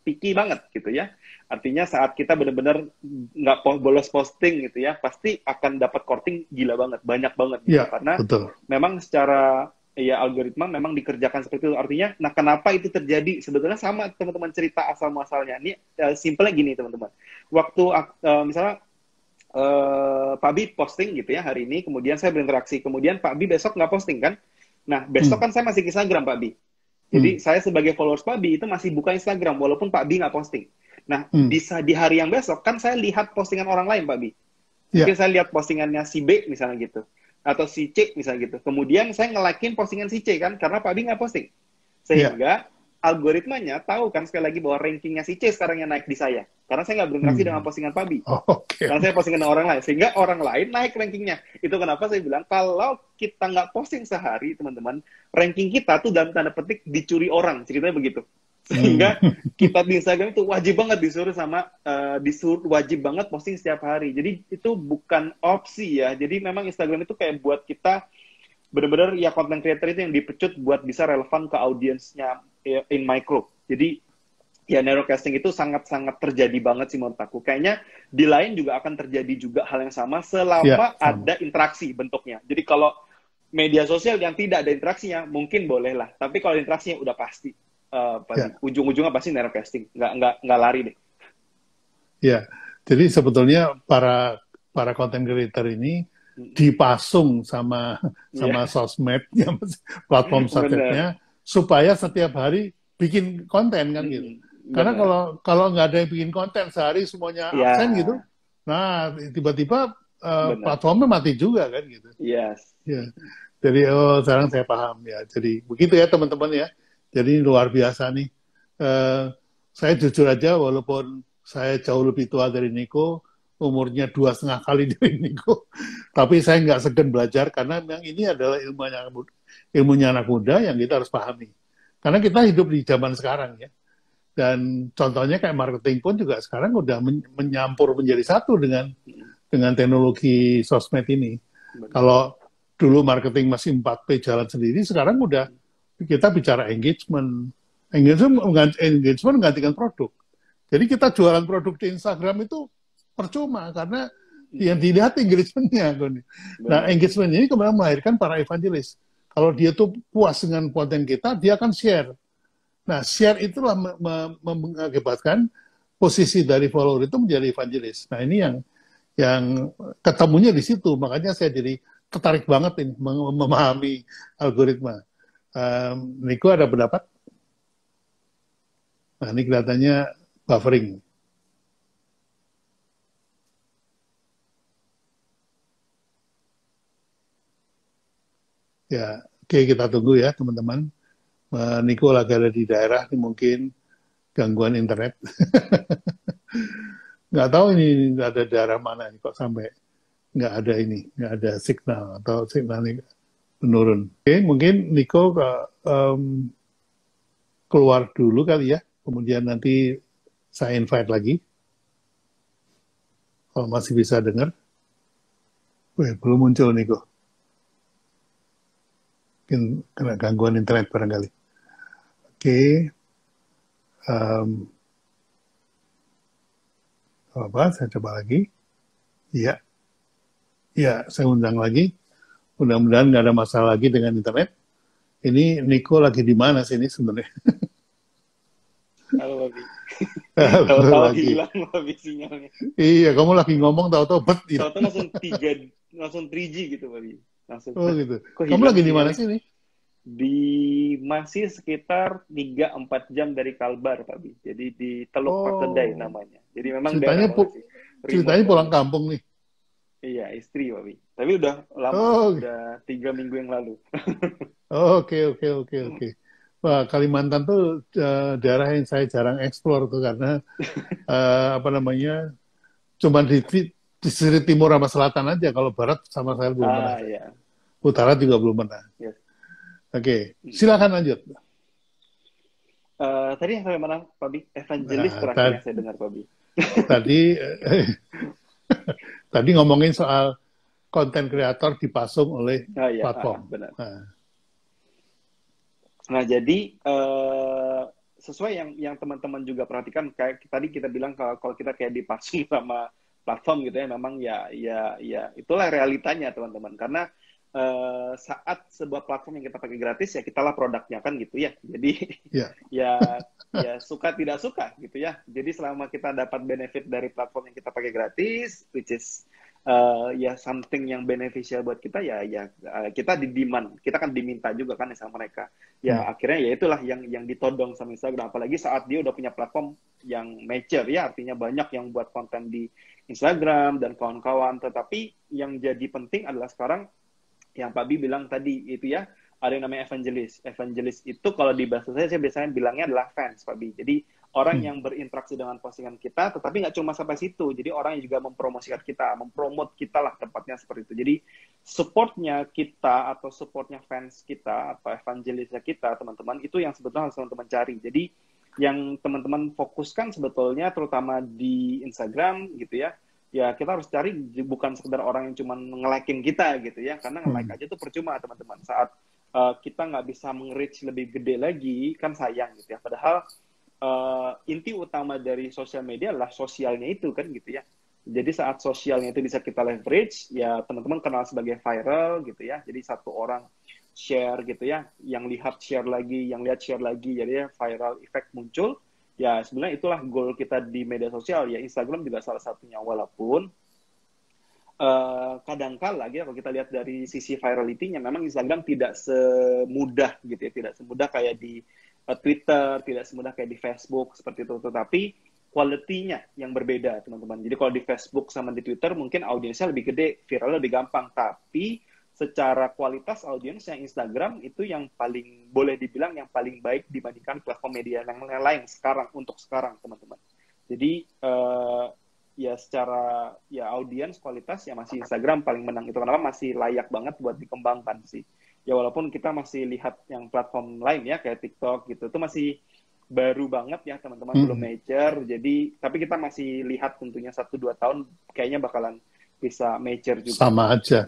Speaker 2: picky banget gitu ya. Artinya saat kita benar-benar nggak bolos posting gitu ya, pasti akan dapat courting gila banget, banyak banget gitu.
Speaker 1: ya,
Speaker 2: Karena
Speaker 1: betul.
Speaker 2: memang secara ya algoritma memang dikerjakan seperti itu. Artinya, nah kenapa itu terjadi? Sebetulnya sama teman-teman cerita asal muasalnya. Ini simpelnya gini teman-teman. Waktu misalnya Pak Bi posting gitu ya hari ini, kemudian saya berinteraksi, kemudian Pak Bi besok nggak posting kan? Nah besok
Speaker 1: Hmm,
Speaker 2: kan saya masih ke Instagram Pak Bi. Jadi
Speaker 1: hmm,
Speaker 2: saya sebagai followers Pak Bi itu masih buka Instagram walaupun Pak Bi nggak posting. Nah
Speaker 1: hmm.
Speaker 2: di hari yang besok kan saya lihat postingan orang lain Pak Bi. Mungkin
Speaker 1: Ya,
Speaker 2: saya lihat postingannya si B misalnya gitu. Atau si C misalnya gitu. Kemudian saya nge-like-in postingan si C kan, karena Pak Bi nggak posting.
Speaker 1: ya.
Speaker 2: Sehingga algoritmanya tahu kan sekali lagi bahwa rankingnya si C sekarang yang naik di saya. Karena saya nggak berinteraksi dengan
Speaker 1: Hmm.
Speaker 2: postingan Pak Bi.
Speaker 1: Oh, oke.
Speaker 2: Karena saya posting dengan orang lain. Sehingga orang lain naik rankingnya. Itu kenapa saya bilang, kalau kita nggak posting sehari, teman-teman, ranking kita tuh dalam tanda petik dicuri orang. Ceritanya begitu.
Speaker 1: Hmm.
Speaker 2: Sehingga kita di Instagram itu wajib banget disuruh wajib banget posting setiap hari. Jadi itu bukan opsi ya. Jadi memang Instagram itu kayak buat kita benar-benar ya content creator itu yang dipecut buat bisa relevan ke audiensnya in micro. Jadi ya narrowcasting itu sangat-sangat terjadi banget sih menurut aku. Kayaknya di lain juga akan terjadi juga hal yang sama
Speaker 1: Ya,
Speaker 2: selama
Speaker 1: sama.
Speaker 2: ada interaksi bentuknya. Jadi kalau media sosial yang tidak ada interaksinya mungkin boleh lah. Tapi kalau interaksinya udah pasti
Speaker 1: Ya,
Speaker 2: ujung-ujungnya pasti narrowcasting. Nggak lari deh.
Speaker 1: ya. Jadi sebetulnya para content creator ini dipasung sama
Speaker 2: Iya,
Speaker 1: sosmednya, platform
Speaker 2: benar.
Speaker 1: sosmednya supaya setiap hari bikin konten kan gitu. Karena
Speaker 2: Benar.
Speaker 1: kalau nggak ada yang bikin konten sehari semuanya absen gitu,
Speaker 2: Ya,
Speaker 1: nah tiba-tiba
Speaker 2: benar.
Speaker 1: platformnya mati juga kan gitu.
Speaker 2: Yes.
Speaker 1: Ya. Jadi sekarang saya paham ya. Jadi begitu ya teman-teman ya. Jadi luar biasa nih. Eh, saya jujur aja walaupun saya jauh lebih tua dari Niko, umurnya 2,5 kali dari Niko, tapi saya nggak segan belajar karena memang ini adalah ilmunya anak muda yang kita harus pahami. Karena kita hidup di zaman sekarang ya. Dan contohnya kayak marketing pun juga sekarang udah menyampur menjadi satu dengan teknologi sosmed ini.
Speaker 2: Benar.
Speaker 1: Kalau dulu marketing masih 4P jalan sendiri, sekarang udah kita bicara engagement. Engagement menggantikan produk. Jadi kita jualan produk di Instagram itu percuma karena yang dilihat engagementnya. Nah,
Speaker 2: Benar.
Speaker 1: engagement ini kemudian melahirkan para evangelis. Kalau dia tuh puas dengan konten kita, dia akan share. Nah, share itulah mengakibatkan posisi dari follower itu menjadi evangelis. Nah, ini yang ketemunya di situ. Makanya saya jadi tertarik banget ini memahami algoritma. Niko ada pendapat? Nah, ini kelihatannya buffering. Ya, oke kita tunggu ya teman-teman. Niko lagi ada di daerah, ini mungkin gangguan internet. Nggak tahu ini ada daerah mana nih kok sampai nggak ada signal atau signalnya menurun. Oke, mungkin Niko keluar dulu kali ya, kemudian nanti saya invite lagi kalau masih bisa dengar. Wih, belum muncul Niko, mungkin kena gangguan internet barangkali. Oke, um, apa? Saya coba lagi. Iya, ya, saya undang lagi. Mudah-mudahan nggak ada masalah lagi dengan internet. Ini Niko lagi di mana sih ini sebenarnya?
Speaker 2: Halo, Babi. Tahu-tahu
Speaker 1: Lagi.
Speaker 2: hilang Babi sinyalnya.
Speaker 1: Iya, kamu lagi ngomong tahu-tahu bet gitu.
Speaker 2: Tahu-tahu langsung 3G gitu, Babi. Langsung
Speaker 1: Oh gitu.
Speaker 2: kok
Speaker 1: Kamu
Speaker 2: hilang
Speaker 1: lagi di mana
Speaker 2: sinyalnya?
Speaker 1: sih nih?
Speaker 2: Di masih sekitar 3-4 jam dari Kalbar, Babi. Jadi di Teluk Pakedai
Speaker 1: Oh,
Speaker 2: namanya. Jadi memang daerah
Speaker 1: ceritanya
Speaker 2: bawah sih. Remote,
Speaker 1: ceritanya
Speaker 2: Babi.
Speaker 1: pulang kampung nih.
Speaker 2: Iya, istri, Babi. Tapi udah lama,
Speaker 1: Oh,
Speaker 2: udah 3 minggu yang lalu.
Speaker 1: oke oke oke oke. Wah, Kalimantan tuh daerah yang saya jarang eksplor tuh karena apa namanya, cuma di sisi timur sama selatan aja. Kalau barat sama saya belum pernah
Speaker 2: Ah,
Speaker 1: saya.
Speaker 2: ya.
Speaker 1: Utara juga belum pernah.
Speaker 2: Yes.
Speaker 1: Oke, silakan lanjut.
Speaker 2: Tadi sampai mana, Pabi? Evangelis
Speaker 1: Nah,
Speaker 2: terakhir yang saya dengar, Pabi.
Speaker 1: tadi tadi ngomongin soal konten kreator dipasung oleh
Speaker 2: Ah, ya,
Speaker 1: platform.
Speaker 2: benar.
Speaker 1: Nah,
Speaker 2: Nah, jadi sesuai yang teman-teman juga perhatikan, kayak tadi kita bilang kalau kita kayak dipasung sama platform gitu ya, memang ya itulah realitanya teman-teman. Karena saat sebuah platform yang kita pakai gratis ya kitalah produknya kan gitu ya. Jadi
Speaker 1: ya,
Speaker 2: ya suka tidak suka gitu ya. Jadi selama kita dapat benefit dari platform yang kita pakai gratis, which is ya something yang beneficial buat kita kita di demand, kita kan diminta juga kan sama mereka. Ya
Speaker 1: hmm,
Speaker 2: akhirnya ya itulah yang ditodong sama Instagram, apalagi saat dia udah punya platform yang mature ya, artinya banyak yang buat konten di Instagram dan kawan-kawan. Tetapi yang jadi penting adalah sekarang yang Pak Bi bilang tadi itu ya, ada yang namanya evangelis. Evangelis itu kalau di bahasa saya biasanya bilangnya adalah fans, Pak Bi. Jadi orang
Speaker 1: hmm,
Speaker 2: yang berinteraksi dengan postingan kita, tetapi nggak cuma sampai situ. Jadi orang yang juga mempromosikan kita, mempromot kita lah tepatnya seperti itu. Jadi supportnya kita atau supportnya fans kita atau evangelisnya kita, teman-teman, itu yang sebetulnya harus teman-teman cari. Jadi yang teman-teman fokuskan sebetulnya terutama di Instagram gitu ya kita harus cari bukan sekedar orang yang cuma nge-like-in kita gitu ya, karena nge-like
Speaker 1: hmm,
Speaker 2: aja tuh percuma teman-teman, saat kita nggak bisa meng-reach lebih gede lagi kan sayang gitu ya, padahal inti utama dari sosial media adalah sosialnya itu kan gitu ya. Jadi saat sosialnya itu bisa kita leverage, ya teman-teman kenal sebagai viral gitu ya. Jadi satu orang share gitu ya, yang lihat share lagi, yang lihat share lagi, jadi ya viral effect muncul. ya sebenarnya itulah goal kita di media sosial ya. Instagram juga salah satunya, walaupun kadangkala gitu kalau kita lihat dari sisi virality-nya memang Instagram tidak semudah gitu ya, tidak semudah kayak di Twitter, tidak semudah kayak di Facebook seperti itu, tetapi quality-nya yang berbeda teman-teman. Jadi kalau di Facebook sama di Twitter mungkin audiensnya lebih gede, viralnya lebih gampang, tapi secara kualitas audiens yang Instagram itu yang paling boleh dibilang yang paling baik dibandingkan platform media yang lain sekarang, untuk sekarang teman-teman. Jadi ya secara ya audiens kualitas ya masih Instagram paling menang. Itu kenapa masih layak banget buat dikembangkan sih. Ya walaupun kita masih lihat yang platform lain ya kayak TikTok gitu, itu masih baru banget ya teman-teman, belum mature. Jadi tapi kita masih lihat tentunya 1-2 tahun kayaknya bakalan bisa mature juga.
Speaker 1: Sama aja.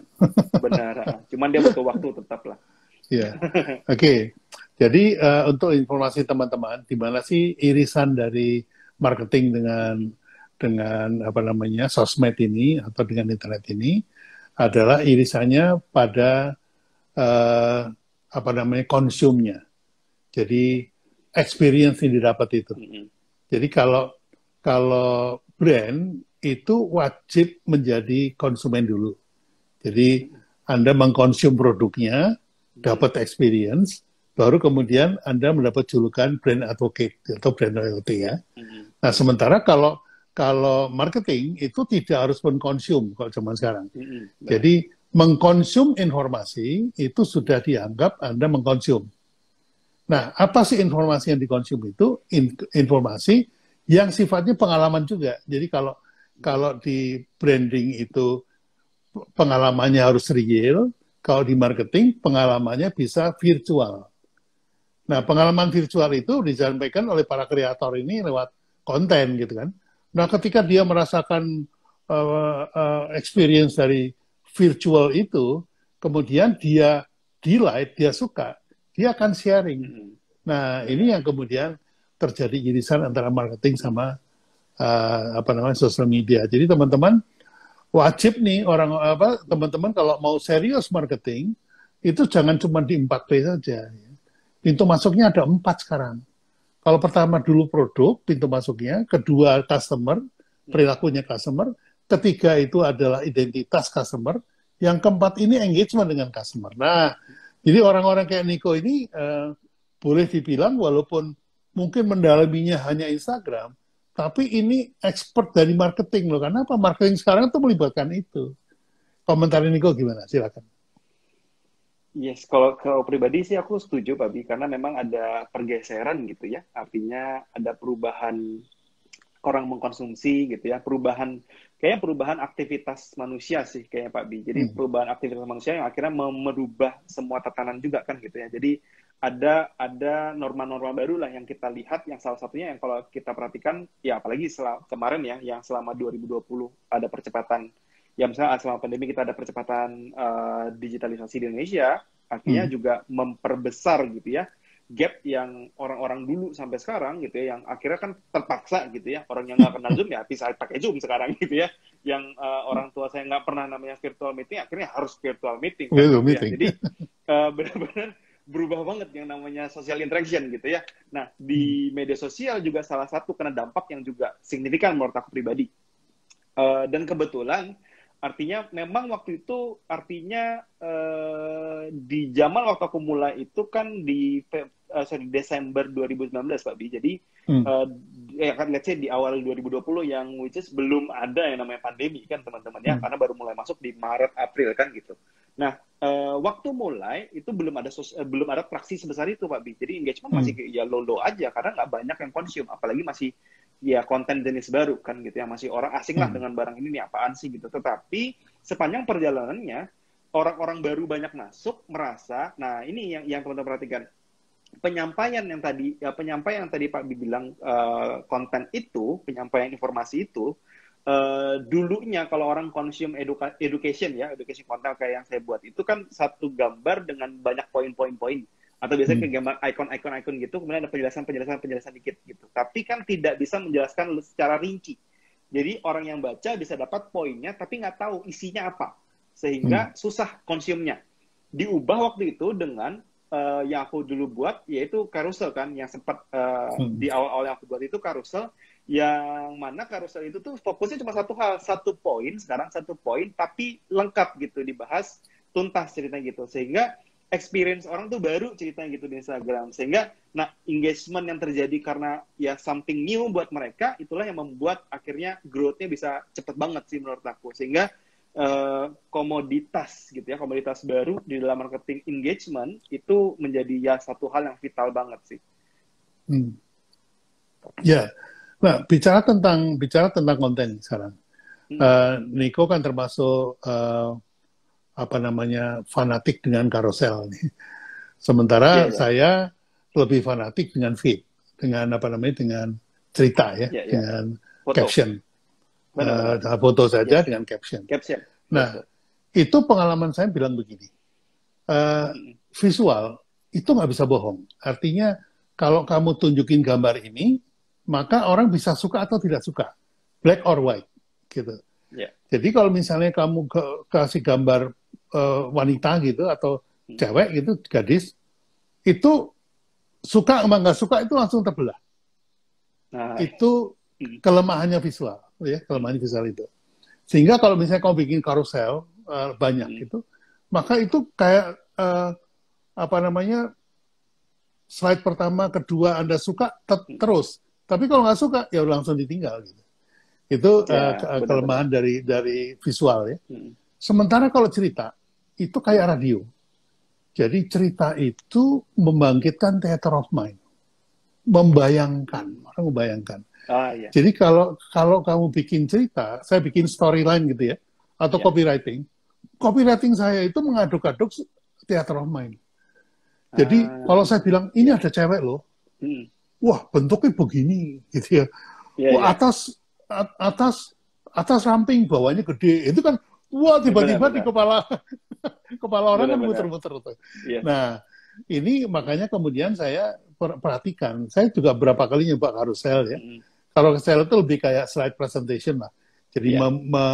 Speaker 2: Benar. Cuman dia butuh waktu tetap lah.
Speaker 1: Ya, oke. Jadi untuk informasi teman-teman, di mana sih irisan dari marketing dengan apa namanya sosmed ini atau dengan internet ini adalah irisannya pada apa namanya konsumnya. Jadi experience yang didapat itu. Jadi kalau brand itu wajib menjadi konsumen dulu. Jadi Anda mengkonsum produknya, dapat experience, baru kemudian Anda mendapat julukan brand advocate atau brand loyalty ya. Nah, sementara kalau marketing itu tidak harus mengkonsum kalau zaman sekarang. Jadi mengkonsum informasi itu sudah dianggap Anda mengkonsum. Nah, apa sih informasi yang dikonsum itu? Informasi yang sifatnya pengalaman juga. Jadi kalau di branding itu pengalamannya harus real, kalau di marketing pengalamannya bisa virtual. Nah, pengalaman virtual itu disampaikan oleh para kreator ini lewat konten gitu kan. Nah, ketika dia merasakan experience dari virtual itu, kemudian dia delight, dia suka, dia akan sharing. Nah, ini yang kemudian terjadi irisan antara marketing sama apa namanya social media. Jadi teman-teman wajib nih teman-teman kalau mau serius marketing itu jangan cuma di 4P saja. Pintu masuknya ada 4 sekarang. Kalau pertama dulu produk, pintu masuknya, kedua customer, perilakunya customer, ketiga itu adalah identitas customer, yang keempat ini engagement dengan customer. Nah, jadi orang-orang kayak Niko ini boleh dibilang walaupun mungkin mendalaminya hanya Instagram, tapi ini expert dari marketing loh. Karena apa? Marketing sekarang tuh melibatkan itu. Komentar Niko gimana? Silakan.
Speaker 2: Yes, kalau pribadi sih aku setuju, Pak Bi, karena memang ada pergeseran gitu ya. Artinya ada perubahan orang mengkonsumsi gitu ya, kayaknya perubahan aktivitas manusia sih kayaknya Pak Bi. Jadi perubahan aktivitas manusia yang akhirnya merubah semua tatanan juga kan gitu ya. Jadi ada norma-norma baru lah yang kita lihat, yang salah satunya yang kalau kita perhatikan ya apalagi kemarin ya, yang selama 2020 ada percepatan, ya misalnya selama pandemi kita ada percepatan digitalisasi di Indonesia, akhirnya juga memperbesar gitu ya gap yang orang-orang dulu sampai sekarang gitu ya, yang akhirnya kan terpaksa gitu ya, orang yang nggak kenal Zoom ya bisa pakai Zoom sekarang gitu ya, yang orang tua saya nggak pernah namanya virtual meeting, akhirnya harus virtual meeting kan, gitu ya. Jadi benar-benar berubah banget yang namanya social interaction gitu ya. Nah, di media sosial juga salah satu kena dampak yang juga signifikan menurut aku pribadi. Dan kebetulan artinya memang waktu itu artinya di zaman waktu aku mulai itu kan di Desember 2019 Pak Bi. Jadi ya kan let's say di awal 2020 yang which is belum ada yang namanya pandemi kan teman-teman ya, karena baru mulai masuk di Maret April kan gitu. Nah, waktu mulai itu belum ada traksi sebesar itu Pak Bi. Jadi engagement masih ya low aja karena nggak banyak yang consume, apalagi masih ya konten jenis baru kan gitu ya, masih orang asing lah dengan barang ini apaan sih gitu. Tetapi sepanjang perjalanannya orang-orang baru banyak masuk, merasa, nah ini yang teman-teman perhatikan, penyampaian yang tadi Pak Bi bilang, konten itu, penyampaian informasi itu, dulunya kalau orang consume education konten kayak yang saya buat itu kan satu gambar dengan banyak poin-poin atau biasanya kayak gambar ikon gitu, kemudian ada penjelasan dikit gitu, tapi kan tidak bisa menjelaskan secara rinci. Jadi orang yang baca bisa dapat poinnya tapi nggak tahu isinya apa, sehingga susah konsumnya. Diubah waktu itu dengan yang aku dulu buat yaitu carousel kan, yang sempat di awal-awal yang aku buat itu carousel, yang mana carousel itu tuh fokusnya cuma satu hal, satu poin, tapi lengkap gitu, dibahas tuntas ceritanya gitu, sehingga experience orang tuh baru ceritanya gitu di Instagram, sehingga nah engagement yang terjadi karena ya something new buat mereka, itulah yang membuat akhirnya growth-nya bisa cepet banget sih menurut aku, sehingga komoditas gitu ya, komoditas baru di dalam marketing engagement itu menjadi ya satu hal yang vital banget sih.
Speaker 1: Ya, nah bicara tentang konten sekarang. Niko kan termasuk apa namanya fanatik dengan carousel nih. Sementara saya lebih fanatik dengan feed, dengan apa namanya dengan cerita ya, dengan
Speaker 2: foto.
Speaker 1: Caption. Foto saja dengan caption. Nah, itu pengalaman saya bilang begini, visual itu nggak bisa bohong. Artinya kalau kamu tunjukin gambar ini, maka orang bisa suka atau tidak suka, black or white, gitu. Jadi kalau misalnya kamu kasih gambar wanita gitu atau cewek gitu, gadis, itu suka sama nggak suka itu langsung terbelah. Itu kelemahannya visual, ya, kelemahan visual itu. Sehingga kalau misalnya kamu bikin carousel banyak gitu, maka itu kayak apa namanya slide pertama, kedua Anda suka terus, tapi kalau nggak suka ya langsung ditinggal gitu. Itu kelemahan dari visual ya. Sementara kalau cerita itu kayak radio. Jadi cerita itu membangkitkan theater of mind, membayangkan, orang membayangkan.
Speaker 2: Iya.
Speaker 1: Jadi kalau kamu bikin cerita, saya bikin storyline gitu ya, atau copywriting saya itu mengaduk-aduk theater of mind. Jadi kalau saya bilang ini ada cewek loh, wah bentuknya begini, gitu ya. Wah atas ramping, bawahnya gede, itu kan, wah tiba-tiba di kepala orang kan muter-muter. Nah ini makanya kemudian saya perhatikan, saya juga berapa kali nyoba carousel ya. Kalau carousel itu lebih kayak slide presentation lah. Jadi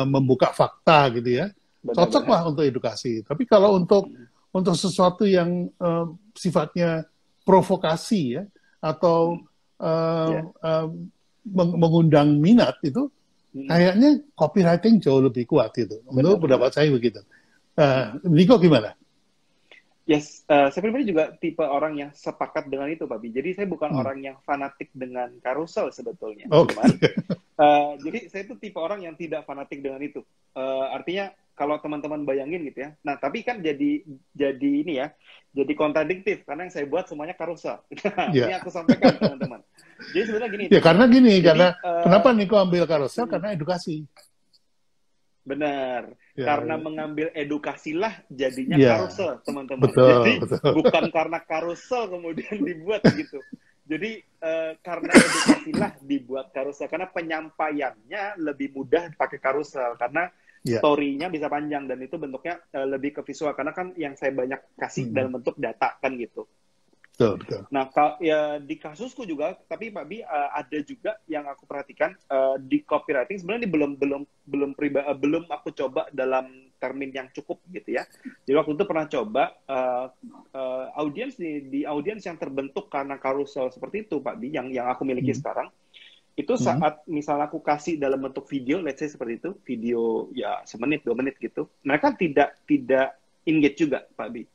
Speaker 1: membuka fakta gitu ya. Cocok lah untuk edukasi. Tapi kalau untuk sesuatu yang sifatnya provokasi ya, atau mengundang minat itu, kayaknya copywriting jauh lebih kuat gitu. Menurut pendapat saya begitu. Niko gimana?
Speaker 2: Yes, saya pribadi juga tipe orang yang sepakat dengan itu, Pak Bi. Jadi saya bukan orang yang fanatik dengan carousel sebetulnya. Cuman, jadi saya itu tipe orang yang tidak fanatik dengan itu. Artinya kalau teman-teman bayangin gitu ya. Nah, tapi kan jadi ini ya, jadi kontradiktif karena yang saya buat semuanya carousel. Ini aku sampaikan teman-teman. Jadi sebenarnya gini.
Speaker 1: Ya karena gini, karena kenapa Niko ambil carousel? Karena edukasi.
Speaker 2: Benar, karena mengambil edukasilah jadinya carousel, teman-teman. Jadi bukan karena carousel kemudian dibuat gitu. Jadi karena edukasilah dibuat carousel, karena penyampaiannya lebih mudah pakai carousel, karena story-nya bisa panjang dan itu bentuknya lebih ke visual, karena kan yang saya banyak kasih dalam bentuk data kan gitu.
Speaker 1: Betul.
Speaker 2: Nah, ya, di kasusku juga, tapi Pak Bi ada juga yang aku perhatikan di copywriting sebenarnya belum aku coba dalam termin yang cukup gitu ya. Jadi waktu itu pernah coba audiens di audiens yang terbentuk karena carousel seperti itu Pak Bi, yang aku miliki sekarang. Itu saat misalnya aku kasih dalam bentuk video, let's say seperti itu, video ya 1 menit, 2 menit gitu, mereka tidak engage juga Pak Bi.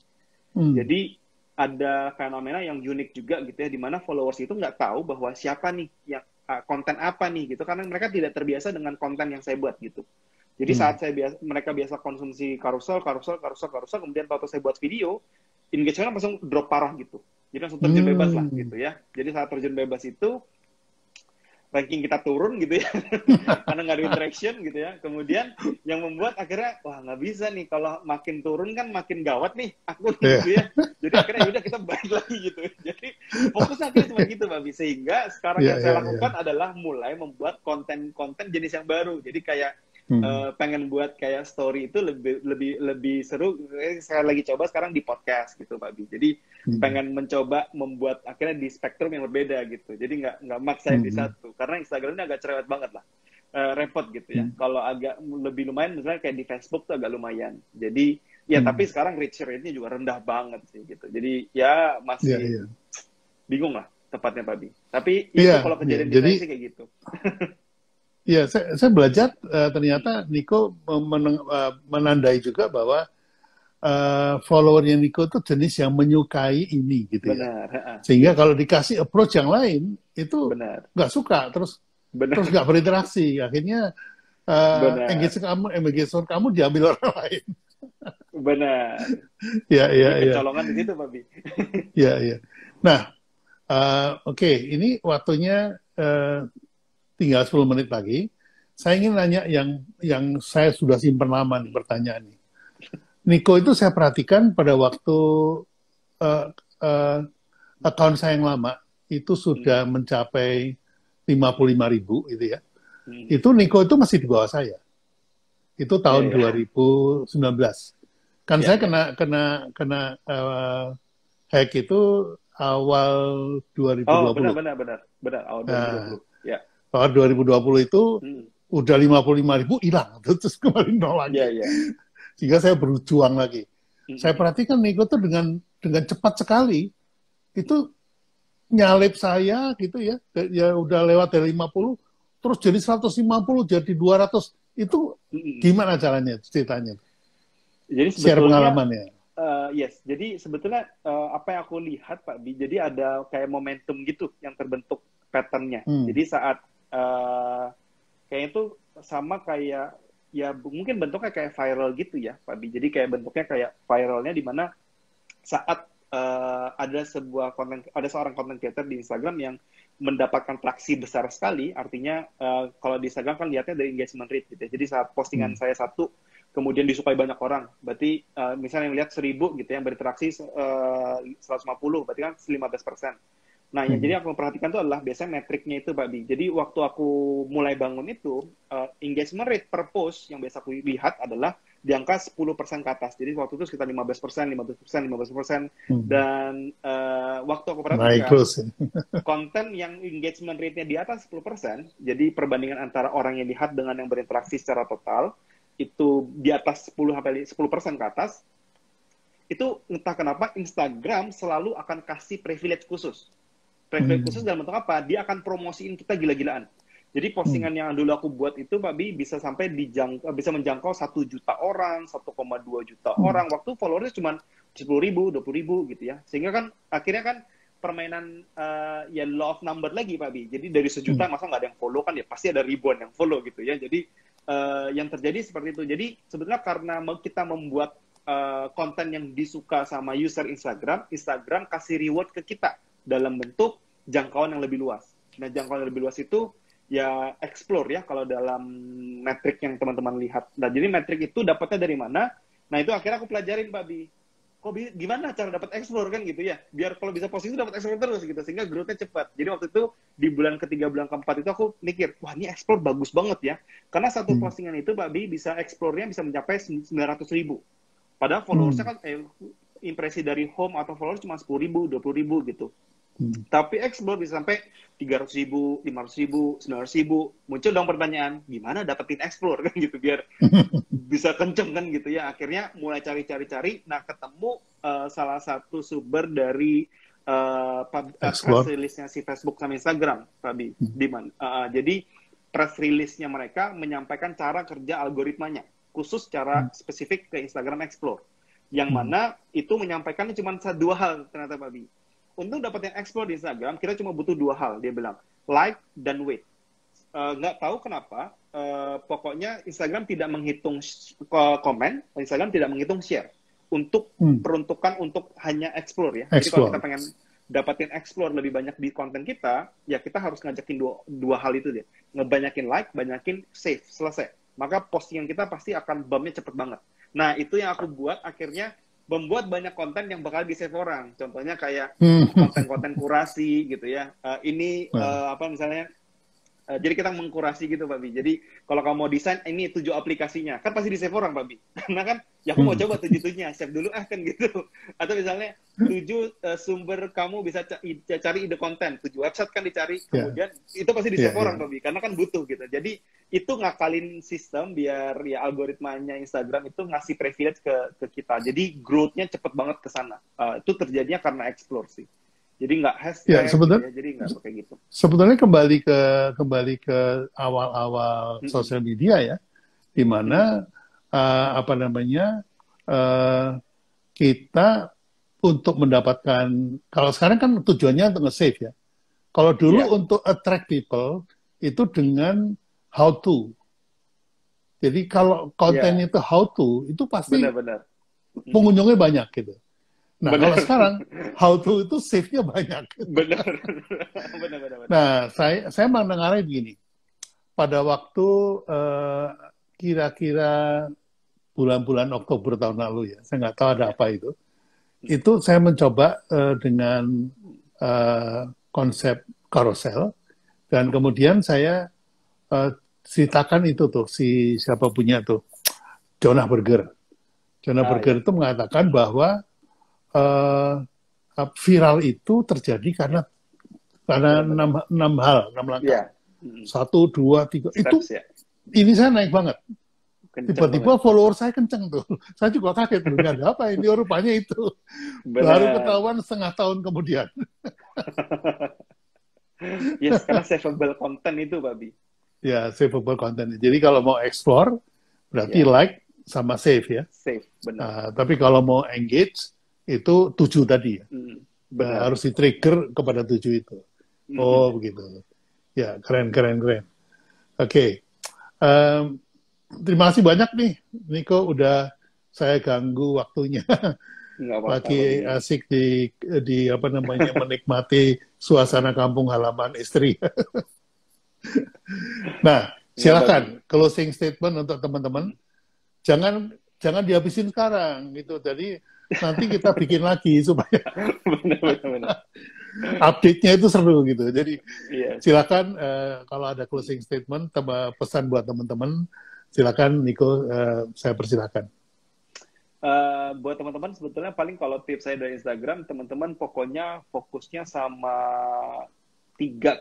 Speaker 2: Jadi ada fenomena yang unik juga gitu ya, di mana followers itu nggak tahu bahwa siapa nih yang konten apa nih gitu, karena mereka tidak terbiasa dengan konten yang saya buat gitu. Jadi saat mereka biasa konsumsi carousel, kemudian waktu saya buat video, engagement langsung drop parah gitu. Jadi langsung terjun bebas lah gitu ya. Jadi saat terjun bebas itu ranking kita turun gitu ya, karena nggak ada interaction gitu ya. Kemudian yang membuat akhirnya, wah nggak bisa nih, kalau makin turun kan makin gawat nih akun gitu ya. Jadi akhirnya udah kita balik lagi gitu. Jadi fokusnya akhirnya cuma gitu Mbak. Sehingga sekarang yang saya lakukan adalah mulai membuat konten-konten jenis yang baru. Jadi kayak pengen buat kayak story itu lebih seru. Saya lagi coba sekarang di podcast gitu Pak Bi. Jadi pengen mencoba membuat akhirnya di spektrum yang berbeda gitu. Jadi nggak maksain di satu, karena Instagram ini agak cerewet banget lah, repot gitu ya. Kalau agak lebih lumayan misalnya kayak di Facebook tuh agak lumayan. Jadi Ya tapi sekarang reach rate-nya juga rendah banget sih gitu. Jadi ya
Speaker 1: Iya,
Speaker 2: masih
Speaker 1: iya.
Speaker 2: bingung lah tepatnya Babi. Tapi itu
Speaker 1: Iya,
Speaker 2: kalau
Speaker 1: iya.
Speaker 2: kejadian di
Speaker 1: Jadi
Speaker 2: saya sih kayak gitu.
Speaker 1: ya saya belajar ternyata Niko menandai juga bahwa followernya Niko itu jenis yang menyukai ini gitu ya.
Speaker 2: Benar,
Speaker 1: Sehingga
Speaker 2: yes,
Speaker 1: kalau dikasih approach yang lain itu
Speaker 2: benar,
Speaker 1: nggak suka, terus
Speaker 2: benar,
Speaker 1: nggak berinteraksi. Akhirnya
Speaker 2: benar,
Speaker 1: engagement kamu diambil orang lain.
Speaker 2: benar.
Speaker 1: Ya,
Speaker 2: Jadi
Speaker 1: ya, ya,
Speaker 2: kecolongan di situ Babi.
Speaker 1: ya, ya. Nah, oke, ini waktunya tinggal 10 menit lagi. Saya ingin nanya yang saya sudah simpan lama nih pertanyaan ini. Niko itu saya perhatikan pada waktu uh, uh, account saya yang lama itu sudah
Speaker 2: Hmm,
Speaker 1: mencapai 55.000 itu ya.
Speaker 2: hmm.
Speaker 1: Itu Niko itu masih di bawah saya. Itu
Speaker 2: Ya,
Speaker 1: tahun
Speaker 2: ya,
Speaker 1: 2019. Kan
Speaker 2: ya,
Speaker 1: saya
Speaker 2: ya.
Speaker 1: kena hack itu awal
Speaker 2: Oh, benar,
Speaker 1: 2020.
Speaker 2: benar, benar, benar. Awal
Speaker 1: Nah,
Speaker 2: 2020. Ya.
Speaker 1: tahun 2020 itu
Speaker 2: Hmm.
Speaker 1: udah 55.000 hilang, terus kembali nol
Speaker 2: Ya,
Speaker 1: lagi.
Speaker 2: ya.
Speaker 1: Sehingga saya berjuang lagi.
Speaker 2: Hmm,
Speaker 1: Saya
Speaker 2: hmm, hmm.
Speaker 1: perhatikan Niko tuh dengan cepat sekali itu nyalip saya gitu ya. Ya udah lewat dari 50 terus jadi 150 jadi 200. Itu
Speaker 2: Hmm, hmm.
Speaker 1: gimana caranya ceritanya?
Speaker 2: Jadi
Speaker 1: Share
Speaker 2: sebetulnya
Speaker 1: pengalamannya.
Speaker 2: yes, jadi sebetulnya apa yang aku lihat Pak Bi, jadi ada kayak momentum gitu yang terbentuk patternnya.
Speaker 1: Hmm.
Speaker 2: Jadi saat kayaknya itu sama kayak ya mungkin bentuknya kayak viral gitu ya Pak Bi. Jadi kayak bentuknya kayak viralnya di mana saat ada seorang content creator di Instagram yang mendapatkan traksi besar sekali, artinya kalau di Instagram kan lihatnya dari engagement rate gitu ya. Jadi saat postingan
Speaker 1: Hmm.
Speaker 2: saya satu kemudian disukai banyak orang, berarti misalnya yang lihat 1.000 gitu yang berinteraksi 150, berarti kan 15%. Nah, yang
Speaker 1: Hmm.
Speaker 2: jadi aku perhatikan itu adalah biasanya metriknya itu, Pak Bi. Jadi waktu aku mulai bangun itu, engagement rate per post yang biasa aku lihat adalah di angka 10% ke atas. Jadi waktu itu sekitar 15%, 15%, 15%.
Speaker 1: Hmm.
Speaker 2: Dan waktu aku
Speaker 1: Naik
Speaker 2: perhatikan,
Speaker 1: terus.
Speaker 2: konten yang engagement rate-nya di atas 10%, jadi perbandingan antara orang yang lihat dengan yang berinteraksi secara total, itu di atas 10% ke atas, itu entah kenapa Instagram selalu akan kasih privilege khusus. Privilege khusus
Speaker 1: Hmm.
Speaker 2: dalam bentuk apa? Dia akan promosiin kita gila-gilaan. Jadi
Speaker 1: Hmm.
Speaker 2: postingan yang dulu aku buat itu, Pak Bi, bisa sampai bisa menjangkau 1 juta orang, 1,2 juta
Speaker 1: Hmm.
Speaker 2: orang. Waktu followersnya cuma 10.000, 20.000 gitu ya. Sehingga kan akhirnya kan permainan ya law of number lagi, Pak Bi. Jadi dari sejuta
Speaker 1: Hmm.
Speaker 2: masa nggak ada yang follow kan ya pasti ada ribuan yang follow gitu ya. Jadi yang terjadi seperti itu. Jadi sebetulnya karena kita membuat konten yang disuka sama user Instagram, Instagram kasih reward ke kita dalam bentuk jangkauan yang lebih luas. Nah, jangkauan yang lebih luas itu ya explore ya kalau dalam metrik yang teman-teman lihat. Nah, jadi metrik itu dapatnya dari mana? Nah, itu akhirnya aku pelajarin, Pak Bi. Kok gimana cara dapat explore kan gitu ya? Biar kalau bisa posting itu dapat explore terus gitu sehingga growth-nya cepat. Jadi waktu itu di bulan ketiga, bulan keempat itu aku mikir, wah ini explore bagus banget ya. Karena satu
Speaker 1: Hmm.
Speaker 2: postingan itu, Pak Bi, bisa explore-nya bisa mencapai 900.000. Padahal followersnya
Speaker 1: Hmm.
Speaker 2: kan impresi dari home atau followers cuma 10.000, 20.000 gitu.
Speaker 1: Hmm.
Speaker 2: Tapi explore bisa sampai 300.000, 500.000, 900.000. Muncul dong pertanyaan, gimana dapetin explore kan gitu biar bisa kenceng kan gitu ya. Akhirnya mulai cari-cari-cari, nah ketemu salah satu sumber dari press
Speaker 1: Explore.
Speaker 2: release-nya si Facebook sama Instagram, Pak Bi.
Speaker 1: Hmm.
Speaker 2: Jadi press release-nya mereka menyampaikan cara kerja algoritmanya, khusus
Speaker 1: Hmm.
Speaker 2: cara spesifik ke Instagram Explore. Yang
Speaker 1: Hmm.
Speaker 2: mana itu menyampaikannya cuma dua hal ternyata, Pak Bi. Untuk dapetin Explore di Instagram, kita cuma butuh dua hal, dia bilang, like dan wait. Nggak tahu kenapa, pokoknya Instagram tidak menghitung komen, Instagram tidak menghitung share untuk
Speaker 1: Hmm.
Speaker 2: peruntukan untuk hanya explore ya. Jadi kalau kita
Speaker 1: Explore.
Speaker 2: pengen dapatin explore lebih banyak di konten kita, ya kita harus ngajakin dua hal itu deh. Ngebanyakin like, banyakin save, selesai. Maka postingan kita pasti akan bumpnya cepet banget. Nah, itu yang aku buat akhirnya membuat banyak konten yang bakal di-save orang. Contohnya kayak
Speaker 1: Hmm.
Speaker 2: konten-konten kurasi gitu ya. Ini
Speaker 1: Nah.
Speaker 2: apa misalnya Jadi kita mengkurasi gitu, Pak Bi. Jadi kalau kamu mau desain, ini 7 aplikasinya. Kan pasti di-save orang, Pak Bi. Karena kan, ya aku mau coba 7-7-nya, save dulu kan gitu. Atau misalnya, 7 sumber kamu bisa cari ide konten. 7 website kan dicari,
Speaker 1: Ya,
Speaker 2: kemudian itu pasti
Speaker 1: ya,
Speaker 2: di-save orang,
Speaker 1: ya.
Speaker 2: Pak Bi. Karena kan butuh gitu. Jadi itu ngakalin sistem biar ya algoritmanya Instagram itu ngasih privilege ke kita. Jadi growth-nya cepet banget ke sana. Itu terjadinya karena explore sih. Jadi nggak
Speaker 1: Ya,
Speaker 2: hashtag gitu ya, jadi nggak pakai gitu.
Speaker 1: sebetulnya kembali ke awal-awal
Speaker 2: Mm-mm.
Speaker 1: sosial media ya, di
Speaker 2: Mm-mm.
Speaker 1: mana apa namanya kita untuk mendapatkan, kalau sekarang kan tujuannya untuk nge-save ya. Kalau dulu
Speaker 2: Iya,
Speaker 1: untuk attract people itu dengan how to. Jadi kalau konten
Speaker 2: iya,
Speaker 1: itu how to, itu pasti
Speaker 2: benar-benar. Mm-mm.
Speaker 1: pengunjungnya banyak gitu. Nah, kalau
Speaker 2: Benar,
Speaker 1: sekarang how to itu save-nya banyak.
Speaker 2: benar, benar, benar, benar.
Speaker 1: Nah, saya mendengarnya begini. Pada waktu kira-kira bulan-bulan Oktober tahun lalu ya, saya nggak tahu ada
Speaker 2: Iya.
Speaker 1: apa itu. Itu saya mencoba dengan konsep carousel dan kemudian saya eh, ceritakan itu tuh si siapa punya tuh Jonah Berger. Jonah
Speaker 2: Ah,
Speaker 1: Berger
Speaker 2: ya,
Speaker 1: itu mengatakan bahwa eh, viral itu terjadi karena
Speaker 2: ya, benar-benar.
Speaker 1: enam hal, enam langkah.
Speaker 2: Iya. Mm-mm.
Speaker 1: Satu, dua, tiga. Itu
Speaker 2: Steps ya,
Speaker 1: ini saya naik banget.
Speaker 2: kenceng banget.
Speaker 1: Tiba-tiba follower saya kenceng tuh. Saya juga kaget. Loh, ini ada apa ini? Oh, rupanya itu. Baru
Speaker 2: Benar.
Speaker 1: ketahuan setengah tahun kemudian.
Speaker 2: Yes, karena savable content itu, Babi.
Speaker 1: Ya, savable content. Jadi kalau mau explore, berarti
Speaker 2: Ya,
Speaker 1: like sama save ya.
Speaker 2: save, benar.
Speaker 1: Tapi kalau mau engage, itu 7 tadi ya.
Speaker 2: Benar.
Speaker 1: Harus di-trigger kepada 7 itu. Oh, begitu. Ya, keren, keren, keren. Oke. Em, Terima kasih banyak nih, Niko. Udah saya ganggu waktunya.
Speaker 2: Nggak apa-apa,
Speaker 1: Lagi
Speaker 2: Babi.
Speaker 1: asik di apa namanya menikmati suasana kampung halaman istri. Nah,
Speaker 2: Nggak, Babi.
Speaker 1: silakan closing statement untuk teman-teman. Jangan jangan dihabisin sekarang gitu. Jadi nanti kita bikin lagi supaya
Speaker 2: Benar, benar, benar.
Speaker 1: update-nya itu seru gitu. Jadi
Speaker 2: Iya.
Speaker 1: silakan kalau ada closing statement, pesan buat teman-teman, silakan Niko, saya persilakan.
Speaker 2: Buat teman-teman sebetulnya paling kalau tips saya dari Instagram, teman-teman pokoknya fokusnya sama 3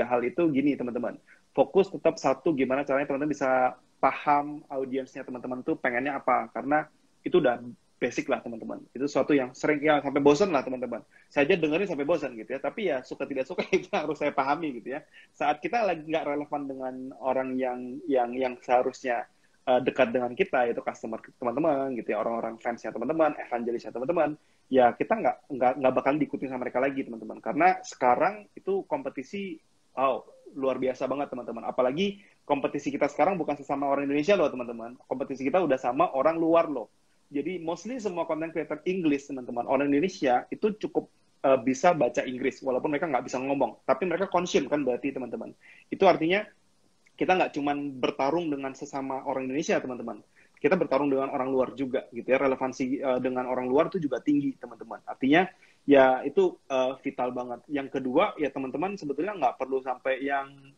Speaker 2: hal itu gini teman-teman. Fokus tetap satu, gimana caranya teman-teman bisa paham audiensnya teman-teman tuh pengennya apa, karena itu udah basic lah teman-teman. Itu sesuatu yang sering ya sampai bosan lah teman-teman. Saya aja dengerin sampai bosan gitu ya, tapi ya suka tidak suka itu harus saya pahami gitu ya. Saat kita lagi nggak relevan dengan orang yang seharusnya dekat dengan kita, yaitu customer teman-teman gitu ya, orang-orang fansnya teman-teman, evangelisnya teman-teman, ya kita nggak bakal diikuti sama mereka lagi teman-teman, karena sekarang itu kompetisi luar biasa banget teman-teman, apalagi kompetisi kita sekarang bukan sesama orang Indonesia loh teman-teman, kompetisi kita udah sama orang luar loh. Jadi mostly semua content creator English teman-teman, orang Indonesia itu cukup bisa baca Inggris walaupun mereka nggak bisa ngomong, tapi mereka consume kan berarti teman-teman. Itu artinya kita nggak cuma bertarung dengan sesama orang Indonesia, teman-teman. Kita bertarung dengan orang luar juga, gitu ya. Relevansi dengan orang luar itu juga tinggi, teman-teman. Artinya, ya itu vital banget. Yang kedua, ya teman-teman sebetulnya nggak perlu sampai yang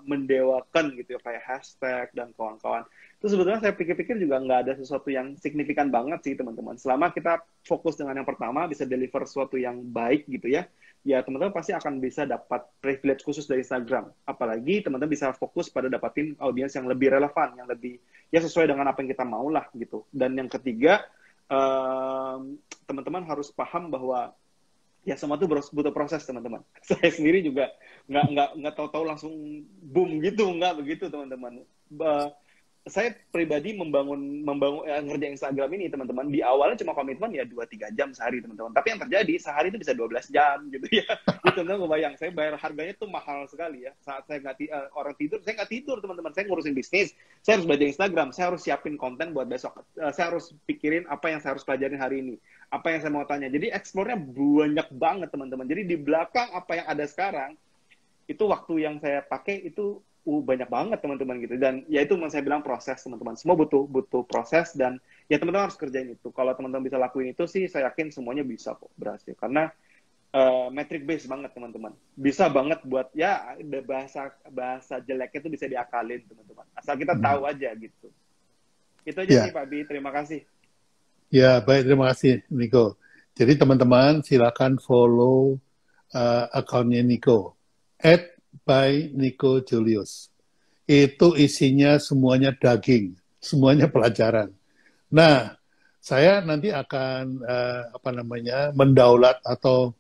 Speaker 2: mendewakan gitu ya, kayak hashtag dan kawan-kawan. Itu sebetulnya saya pikir-pikir juga nggak ada sesuatu yang signifikan banget sih, teman-teman. Selama kita fokus dengan yang pertama, bisa deliver sesuatu yang baik gitu ya teman-teman pasti akan bisa dapat privilege khusus dari Instagram. Apalagi teman-teman bisa fokus pada dapatin audiens yang lebih relevan, yang lebih ya sesuai dengan apa yang kita mau lah gitu. Dan yang ketiga, teman-teman harus paham bahwa ya semua itu butuh proses teman-teman. Saya sendiri juga nggak tahu-tahu langsung boom gitu, nggak begitu teman-teman. Saya pribadi membangun ngerjain Instagram ini teman-teman, di awalnya cuma komitmen ya 2-3 jam sehari teman-teman, tapi yang terjadi sehari itu bisa 12 jam gitu ya. Itu teman-teman kebayang, saya bayar harganya tuh mahal sekali ya. Saat saya orang tidur, saya nggak tidur teman-teman, saya ngurusin bisnis, saya harus belajar Instagram, saya harus siapin konten buat besok, saya harus pikirin apa yang saya harus pelajarin hari ini, apa yang saya mau tanya. Jadi explore-nya banyak banget teman-teman. Jadi di belakang apa yang ada sekarang, itu waktu yang saya pakai itu banyak banget teman-teman gitu. Dan ya itu yang saya bilang proses teman-teman, semua butuh proses, dan ya teman-teman harus kerjain itu. Kalau teman-teman bisa lakuin itu sih, saya yakin semuanya bisa kok berhasil, karena metric base banget teman-teman. Bisa banget buat ya ada bahasa jeleknya itu bisa diakalin teman-teman. Asal kita tahu aja gitu. Itu aja sih Pak Bi, terima kasih.
Speaker 1: Ya, baik, terima kasih Niko. Jadi teman-teman silakan follow akunnya Niko, @by_Nico_Julius. Itu isinya semuanya daging, semuanya pelajaran. Nah, saya nanti akan mendaulat atau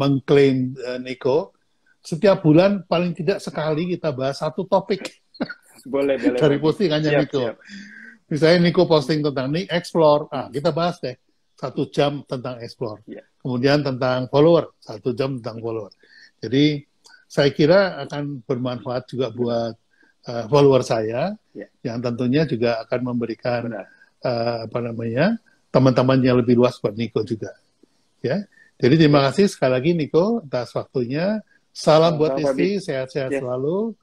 Speaker 1: mengklaim Niko. Setiap bulan paling tidak sekali kita bahas satu topik.
Speaker 2: Boleh.
Speaker 1: Dari postingannya Niko. Siap. Misalnya Niko posting tentang explore, kita bahas deh 1 jam tentang explore. Kemudian tentang follower, 1 jam tentang follower. Jadi saya kira akan bermanfaat juga buat follower saya, yang tentunya juga akan memberikan teman-temannya lebih luas buat Niko juga. Ya, jadi terima kasih sekali lagi Niko atas waktunya. Salam buat istri, sehat-sehat selalu.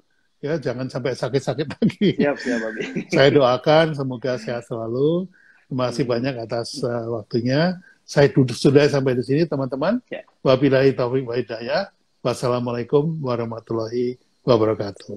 Speaker 1: Ya, jangan sampai sakit-sakit lagi.
Speaker 2: Siap, Babi.
Speaker 1: Saya doakan semoga sehat selalu. Terima kasih banyak atas waktunya. Saya sudah sampai di sini, teman-teman. Wabillahi taufiq wa hidayah. Wassalamualaikum warahmatullahi wabarakatuh.